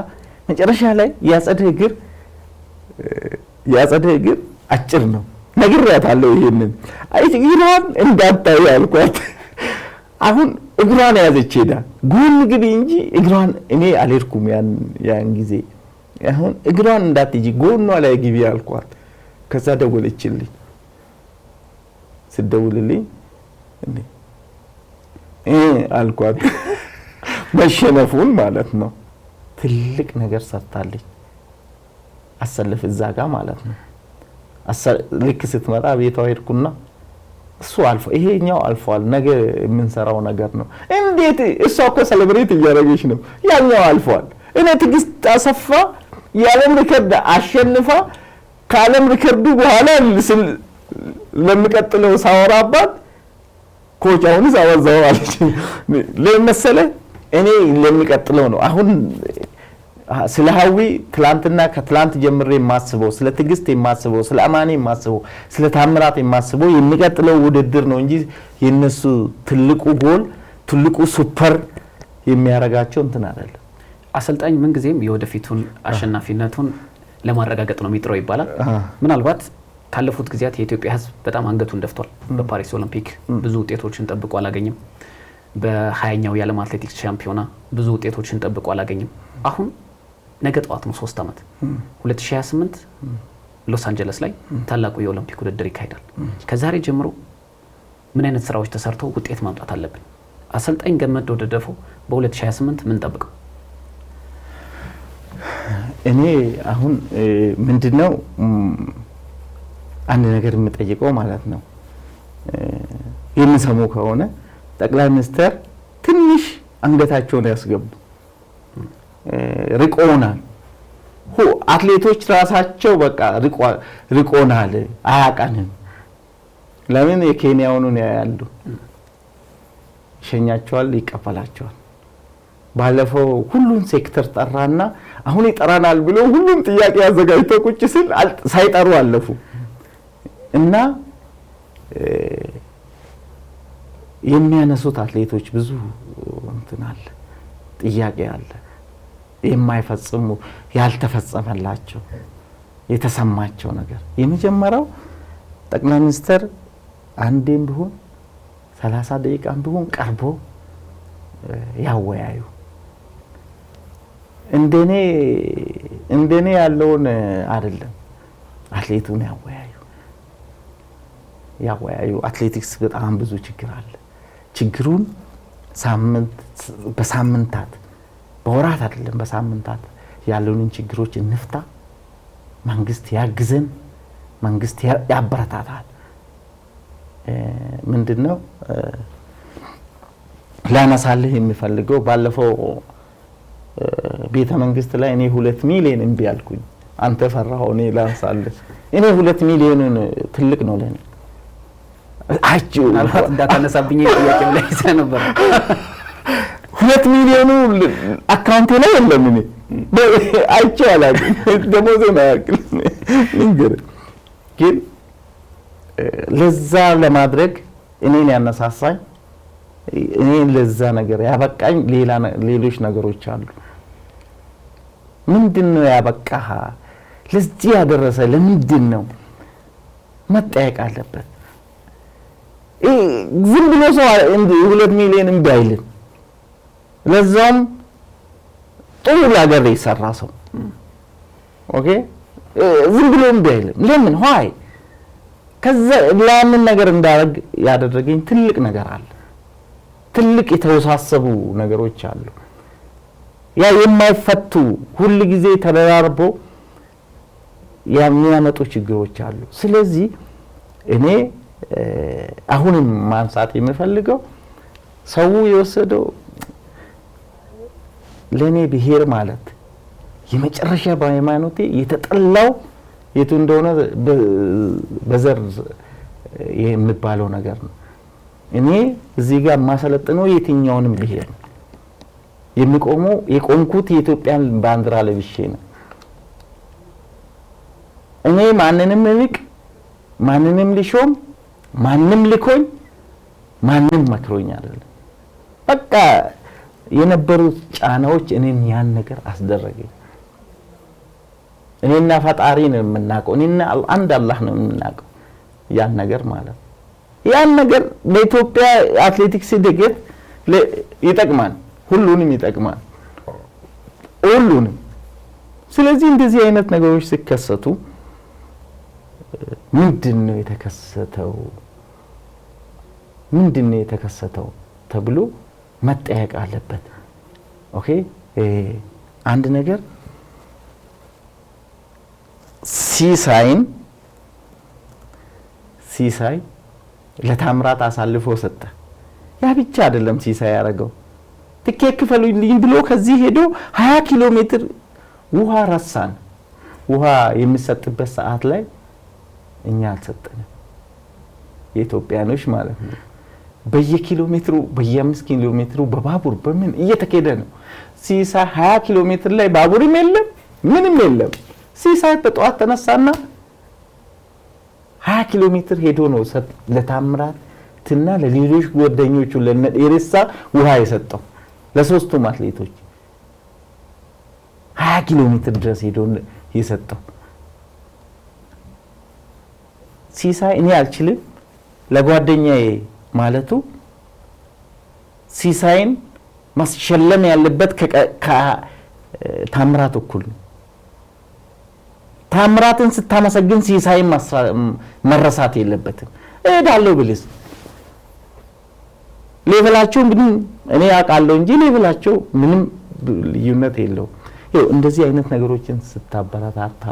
መጨረሻ ላይ ያጸደ እግር አጭር ነው ነግሬያታለሁ። ይሄንን እግሯን እንዳታይ አልኳት። አሁን እግሯን ያዘች ሄዳ ጎን ግቢ እንጂ እግሯን እኔ አልሄድኩም ያን ጊዜ። አሁን እግሯን እንዳትጂ ጎኗ ላይ ግቢ አልኳት። ከዛ ደወለችልኝ። ስደውልልኝ አልኳት መሸነፉን ማለት ነው። ትልቅ ነገር ሰርታለች አሰልፍ እዛ ጋር ማለት ነው። ልክ ስትመጣ ቤቷ ሄድኩና እሱ አልፎ ይሄኛው አልፏል፣ ነገ የምንሰራው ነገር ነው። እንዴት እሷ እኮ ሴሌብሬት እያደረገች ነው። ያኛው አልፏል። እኔ ትግስት አሰፋ የዓለም ሪከርድ አሸንፋ ከዓለም ሪከርዱ በኋላ ለሚቀጥለው ሳወራባት ኮቻውን ሳወዛው አለች። ለምሳሌ እኔ ለሚቀጥለው ነው አሁን ስለ ሀዊ ትላንትና ከትላንት ጀምሬ የማስበው ስለ ትግስት የማስበው ስለ አማኔ የማስበው ስለ ታምራት የማስበው የሚቀጥለው ውድድር ነው እንጂ የነሱ ትልቁ ጎል ትልቁ ሱፐር የሚያረጋቸው እንትን አይደለም።
አሰልጣኝ ምን ጊዜም የወደፊቱን አሸናፊነቱን ለማረጋገጥ ነው የሚጥረው ይባላል። ምናልባት ካለፉት ጊዜያት የኢትዮጵያ ሕዝብ በጣም አንገቱን ደፍቷል። በፓሪስ ኦሎምፒክ ብዙ ውጤቶችን ጠብቆ አላገኘም። በ20ኛው የዓለም አትሌቲክስ ሻምፒዮና ብዙ ውጤቶችን ጠብቆ አላገኘም። አሁን ነገ ጠዋት ነው 3 ዓመት 2028 ሎስ አንጀለስ ላይ ታላቁ የኦሎምፒክ ውድድር ይካሄዳል። ከዛሬ ጀምሮ ምን አይነት ስራዎች ተሰርተው ውጤት ማምጣት አለብን? አሰልጣኝ ገመዶ ደደፎ በ2028 ምን ጠብቀው?
እኔ አሁን ምንድነው አንድ ነገር የምጠይቀው ማለት ነው የሚሰሙ ከሆነ ጠቅላይ ሚኒስትር ትንሽ አንገታቸውን ያስገቡ። ርቆናል አትሌቶች ራሳቸው በቃ ርቆናል አያቀንም ለምን የኬንያውንን ያያሉ፣ ሸኛቸዋል፣ ይቀበላቸዋል። ባለፈው ሁሉን ሴክተር ጠራና አሁን ይጠራናል ብሎ ሁሉም ጥያቄ ያዘጋጅቶ ቁጭ ሲል ሳይጠሩ አለፉ እና የሚያነሱት አትሌቶች ብዙ እንትን አለ፣ ጥያቄ አለ፣ የማይፈጽሙ ያልተፈጸመላቸው የተሰማቸው ነገር። የመጀመሪያው ጠቅላይ ሚኒስትር አንዴም ቢሆን 30 ደቂቃም ቢሆን ቀርቦ ያወያዩ። እንደኔ ያለውን አይደለም፣ አትሌቱን ያወያዩ። አትሌቲክስ በጣም ብዙ ችግር አለ። ችግሩን በሳምንታት በወራት አይደለም በሳምንታት ያሉንን ችግሮች እንፍታ። መንግስት ያግዘን፣ መንግስት ያበረታታል። ምንድነው ላነሳልህ የሚፈልገው ባለፈው ቤተ መንግስት ላይ እኔ 2 ሚሊዮን እምቢ አልኩኝ። አንተ ፈራኸው፣ እኔ ላንሳልህ። እኔ 2 ሚሊዮንን ትልቅ ነው ለኔ። አጭው
አልባት እንዳታነሳብኝ ጥያቄ ላይ ነበር።
2 ሚሊዮኑ አካውንቴ ላይ የለም። እኔ አይቼው አላውቅም። ደሞዜ ነው ያክል ንገር። ግን ለዛ ለማድረግ እኔን ያነሳሳኝ እኔን ለዛ ነገር ያበቃኝ ሌሎች ነገሮች አሉ። ምንድነው ያበቃህ? ለዚህ ያደረሰ ለምንድነው መጠየቅ አለበት። ዝም ብሎ ሰው 2 ሚሊዮን እምቢ አይልም። ለዛም ጥሩ ነገር የሰራ ሰው ኦኬ፣ ዝም ብሎ እምቢ አይልም። ለምን ሆይ ከዛ ለምን ነገር እንዳደረግ ያደረገኝ ትልቅ ነገር አለ። ትልቅ የተወሳሰቡ ነገሮች አሉ። ያ የማይፈቱ ሁሉ ጊዜ ተደራርቦ የሚያመጡ ችግሮች አሉ። ስለዚህ እኔ አሁንም ማንሳት የምፈልገው ሰው የወሰደው ለኔ ብሄር ማለት የመጨረሻ በሃይማኖቴ የተጠላው የቱ እንደሆነ በዘር የሚባለው ነገር ነው። እኔ እዚህ ጋር ማሰለጥነው የትኛውንም ብሄር ነው። የቆምኩት የኢትዮጵያን ባንዲራ ለብሼ ነው። እኔ ማንንም ልቅ ማንንም ልሾም ማንንም ልኮኝ ማንንም መክሮኝ አይደለም። በቃ የነበሩት ጫናዎች እኔን ያን ነገር አስደረገኝ። እኔና ፈጣሪ ነው የምናውቀው፣ እኔና አንድ አላህ ነው የምናውቀው ያን ነገር ማለት ነው። ያን ነገር በኢትዮጵያ አትሌቲክስ እድገት ይጠቅማል፣ ሁሉንም ይጠቅማል፣ ሁሉንም። ስለዚህ እንደዚህ አይነት ነገሮች ሲከሰቱ ምንድነው የተከሰተው ተብሎ መጠየቅ አለበት። ኦኬ አንድ ነገር ሲሳይ ለታምራት አሳልፎ ሰጠ። ያ ብቻ አይደለም ሲሳይ ያደረገው፣ ትኬት ክፈሉልኝ ብሎ ከዚህ ሄዶ 20 ኪሎ ሜትር ውሃ ረሳን። ውሃ የሚሰጥበት ሰዓት ላይ እኛ አልሰጠንም፣ የኢትዮጵያኖች ማለት ነው። በየኪሎ ሜትሩ በየ5 ኪሎ ሜትሩ በባቡር በምን እየተከደ ነው። ሲሳይ 20 ኪሎ ሜትር ላይ ባቡርም የለም ምንም የለም። ሲሳይ በጠዋት ተነሳና 20 ኪሎ ሜትር ሄዶ ነው ለታምራትና ለሌሎች ጓደኞቹ ለነዴሬሳ ውሃ የሰጠው፣ ለሶስቱም አትሌቶች 20 ኪሎ ሜትር ድረስ ሄዶ የሰጠው ሲሳይ። እኔ አልችልም ለጓደኛዬ ማለቱ ሲሳይን ማስሸለም ያለበት ከታምራት እኩል ነው። ታምራትን ስታመሰግን ሲሳይን መረሳት የለበትም። እዳለው ብልስ ሌቭላቸው ምንም እኔ አውቃለሁ እንጂ ሌቭላቸው ምንም ልዩነት የለውም። ይኸው እንደዚህ አይነት ነገሮችን ስታበረታታ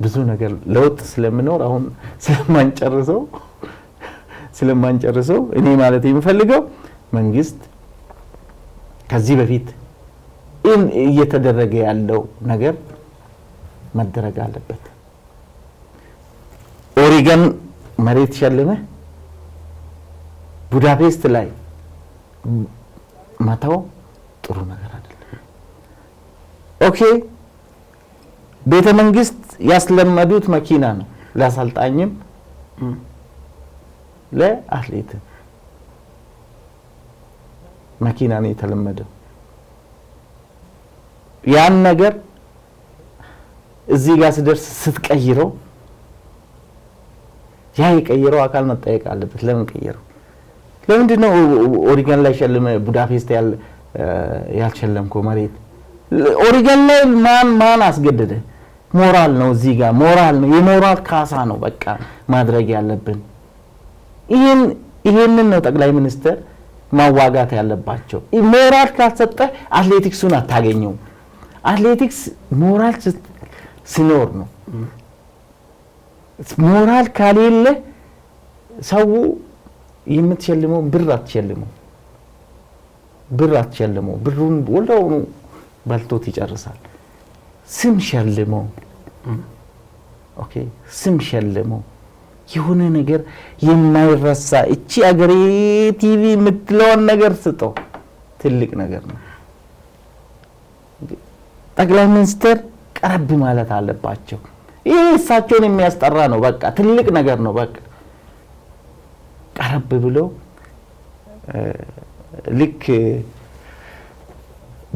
ብዙ ነገር ለውጥ ስለምኖር አሁን ስለማንጨርሰው እኔ ማለት የምፈልገው መንግስት ከዚህ በፊት እየተደረገ ያለው ነገር መደረግ አለበት። ኦሪገን መሬት ሸልመ ቡዳፔስት ላይ ማታው ጥሩ ነገር አይደለም። ኦኬ ቤተ መንግስት ያስለመዱት መኪና ነው ለአሰልጣኝም ለአትሌትም መኪና ነው የተለመደው። ያን ነገር እዚህ ጋር ሲደርስ ስትቀይረው ያ የቀየረው አካል መጠየቅ አለበት። ለምን ቀየረው? ለምንድን ነው ኦሪገን ላይ ሸልመ ቡዳፔስት ያልሸለምከው መሬት? ኦሪገን ላይ ማን አስገደደ? ሞራል ነው እዚህ ጋር ሞራል ነው፣ የሞራል ካሳ ነው በቃ ማድረግ ያለብን። ይሄንን ነው ጠቅላይ ሚኒስትር ማዋጋት ያለባቸው። ሞራል ካልሰጠ አትሌቲክሱን አታገኘው። አትሌቲክስ ሞራል ሲኖር ነው። ሞራል ካሌለ ሰው የምትሸልመው ብር አትሸልመው። ብሩን ወልደው በልቶት ይጨርሳል። ስም ሸልመው። ኦኬ ስም ሸልመው። የሆነ ነገር የማይረሳ እቺ አገሬ ቲቪ የምትለውን ነገር ስጠው። ትልቅ ነገር ነው። ጠቅላይ ሚኒስትር ቀረብ ማለት አለባቸው። ይሄ እሳቸውን የሚያስጠራ ነው። በቃ ትልቅ ነገር ነው። በቃ ቀረብ ብለው ልክ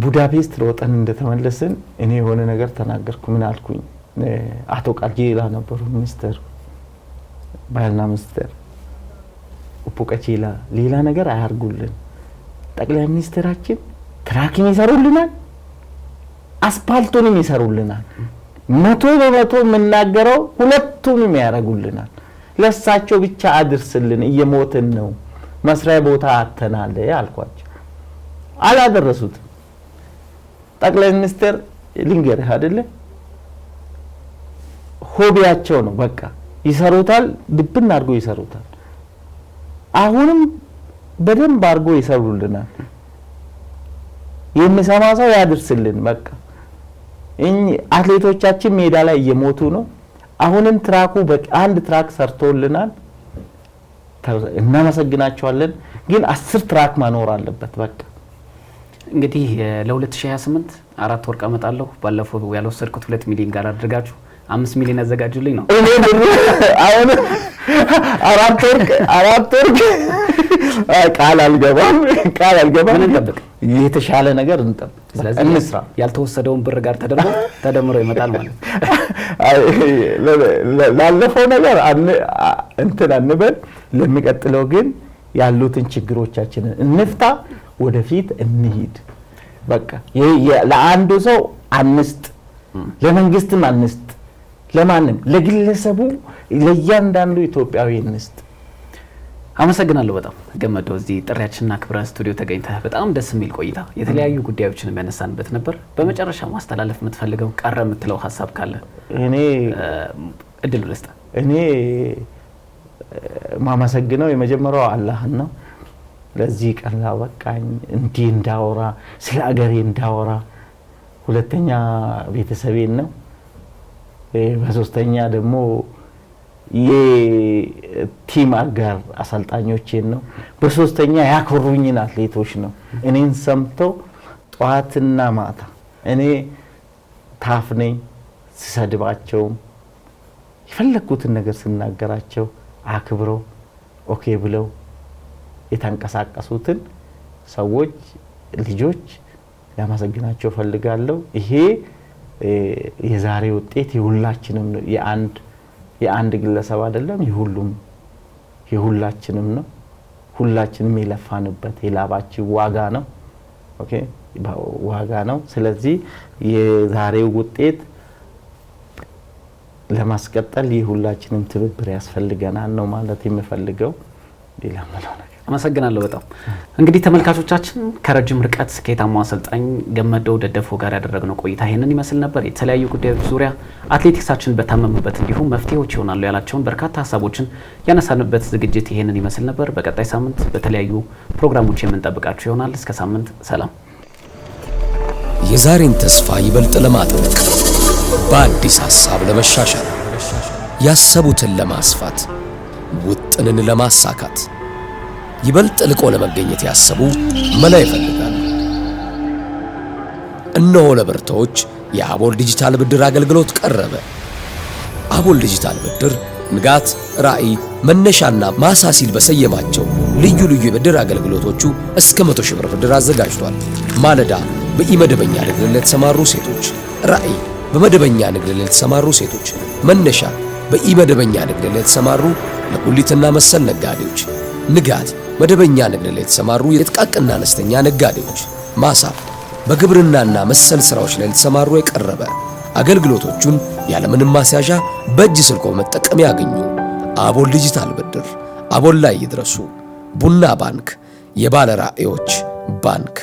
ቡዳፔስት ሮጠን እንደተመለስን እኔ የሆነ ነገር ተናገርኩ። ምን አልኩኝ? አቶ ቃልጄላ ነበሩ ሚኒስትር ባህልና ሚኒስትር ኡፑቀቼላ ሌላ ነገር አያርጉልን። ጠቅላይ ሚኒስትራችን ትራክም ይሰሩልናል፣ አስፓልቱንም ይሰሩልናል። 100% የምናገረው ሁለቱንም ያደርጉልናል። ለሳቸው ብቻ አድርስልን፣ እየሞትን ነው፣ መስሪያ ቦታ አተናል አልኳቸው። አላደረሱትም። ጠቅላይ ሚኒስትር ልንገርህ አይደለ ሆቢያቸው ነው። በቃ ይሰሩታል፣ ድብን አድርጎ ይሰሩታል። አሁንም በደንብ አድርጎ ይሰሩልናል። የሚሰማ ሰው ያድርስልን። በቃ አትሌቶቻችን ሜዳ ላይ እየሞቱ ነው። አሁንም ትራኩ አንድ ትራክ ሰርቶልናል፣ እናመሰግናቸዋለን። ግን 10 ትራክ ማኖር አለበት። በቃ
እንግዲህ ለ2028 4 ወርቅ አመጣለሁ ባለፈው ያልወሰድኩት 2 ሚሊዮን ጋር አድርጋችሁ 5 ሚሊዮን አዘጋጁልኝ ነው።
እኔ አሁን 4 ወርቅ ቃል አልገባም። ምን እንጠብቅ? የተሻለ ነገር እንጠብቅ።
ስለዚህ እንስራ። ያልተወሰደውን ብር ጋር ተደምሮ ይመጣል ማለት
ላለፈው ነገር እንትን አንበል። ለሚቀጥለው ግን ያሉትን ችግሮቻችንን እንፍታ፣ ወደፊት እንሂድ። በቃ ለአንዱ ሰው አንስጥ፣ ለመንግስትም አንስጥ፣ ለማንም ለግለሰቡ ለእያንዳንዱ ኢትዮጵያዊ እንስጥ።
አመሰግናለሁ በጣም ገመዶ። እዚህ ጥሪያችንና ክብረ ስቱዲዮ ተገኝተህ በጣም ደስ የሚል ቆይታ የተለያዩ ጉዳዮችን የሚያነሳንበት ነበር። በመጨረሻ ማስተላለፍ የምትፈልገው ቀረ የምትለው ሀሳብ ካለ
እኔ
እድሉ ልስጥ።
እኔ ማመሰግነው የመጀመሪያው አላህን ነው። ለዚህ ቀን ላበቃኝ እንዲህ እንዳወራ ስለ አገሬ እንዳወራ፣ ሁለተኛ ቤተሰቤን ነው፣ በሶስተኛ ደግሞ የቲም አጋር አሰልጣኞቼን ነው፣ በሶስተኛ ያኮሩኝን አትሌቶች ነው። እኔን ሰምተው ጧትና ማታ እኔ ታፍ ነኝ ስሰድባቸውም የፈለኩትን ነገር ስናገራቸው አክብረው ኦኬ ብለው የተንቀሳቀሱትን ሰዎች ልጆች ያመሰግናቸው ፈልጋለሁ። ይሄ የዛሬ ውጤት የሁላችንም ነው። የአንድ ግለሰብ አይደለም፣ የሁላችንም ነው። ሁላችንም የለፋንበት የላባችን ዋጋ ነው። ኦኬ ዋጋ ነው። ስለዚህ የዛሬው ውጤት ለማስቀጠል የሁላችንም ትብብር ያስፈልገናል ነው ማለት የምፈልገው። ሌላ ምንም ነገር
አመሰግናለሁ በጣም። እንግዲህ ተመልካቾቻችን ከረጅም ርቀት ስኬታማው አሰልጣኝ ገመዶ ደደፎ ጋር ያደረግነው ቆይታ ይሄንን ይመስል ነበር። የተለያዩ ጉዳዮች ዙሪያ አትሌቲክሳችን በታመመበት እንዲሁም መፍትሄዎች ይሆናሉ ያላቸውን በርካታ ሀሳቦችን ያነሳንበት ዝግጅት ይሄንን ይመስል ነበር። በቀጣይ ሳምንት በተለያዩ ፕሮግራሞች የምንጠብቃችሁ ይሆናል። እስከ ሳምንት ሰላም።
የዛሬን ተስፋ ይበልጥ ለማጥበቅ በአዲስ ሀሳብ ለመሻሻል ያሰቡትን ለማስፋት ውጥንን ለማሳካት ይበልጥ ልቆ ለመገኘት ያሰቡ መላ ይፈልጋሉ። እነሆ ለብርቶች የአቦል ዲጂታል ብድር አገልግሎት ቀረበ። አቦል ዲጂታል ብድር ንጋት፣ ራዕይ፣ መነሻና ማሳ ሲል በሰየማቸው ልዩ ልዩ የብድር አገልግሎቶቹ እስከ 100,000 ብር ብድር አዘጋጅቷል። ማለዳ በኢመደበኛ ንግድ ላይ የተሰማሩ ሴቶች፣ ራዕይ በመደበኛ ንግድ ላይ የተሰማሩ ሴቶች፣ መነሻ በኢመደበኛ ንግድ ላይ የተሰማሩ ለጉሊትና መሰል ነጋዴዎች፣ ንጋት መደበኛ ንግድ ላይ የተሰማሩ የጥቃቅንና አነስተኛ ነጋዴዎች፣ ማሳ በግብርናና መሰል ስራዎች ላይ የተሰማሩ የቀረበ አገልግሎቶቹን ያለምንም ማስያዣ በእጅ ስልኮ መጠቀም ያገኙ። አቦል ዲጂታል ብድር፣ አቦል ላይ ይድረሱ። ቡና ባንክ፣ የባለ ራዕዮች ባንክ።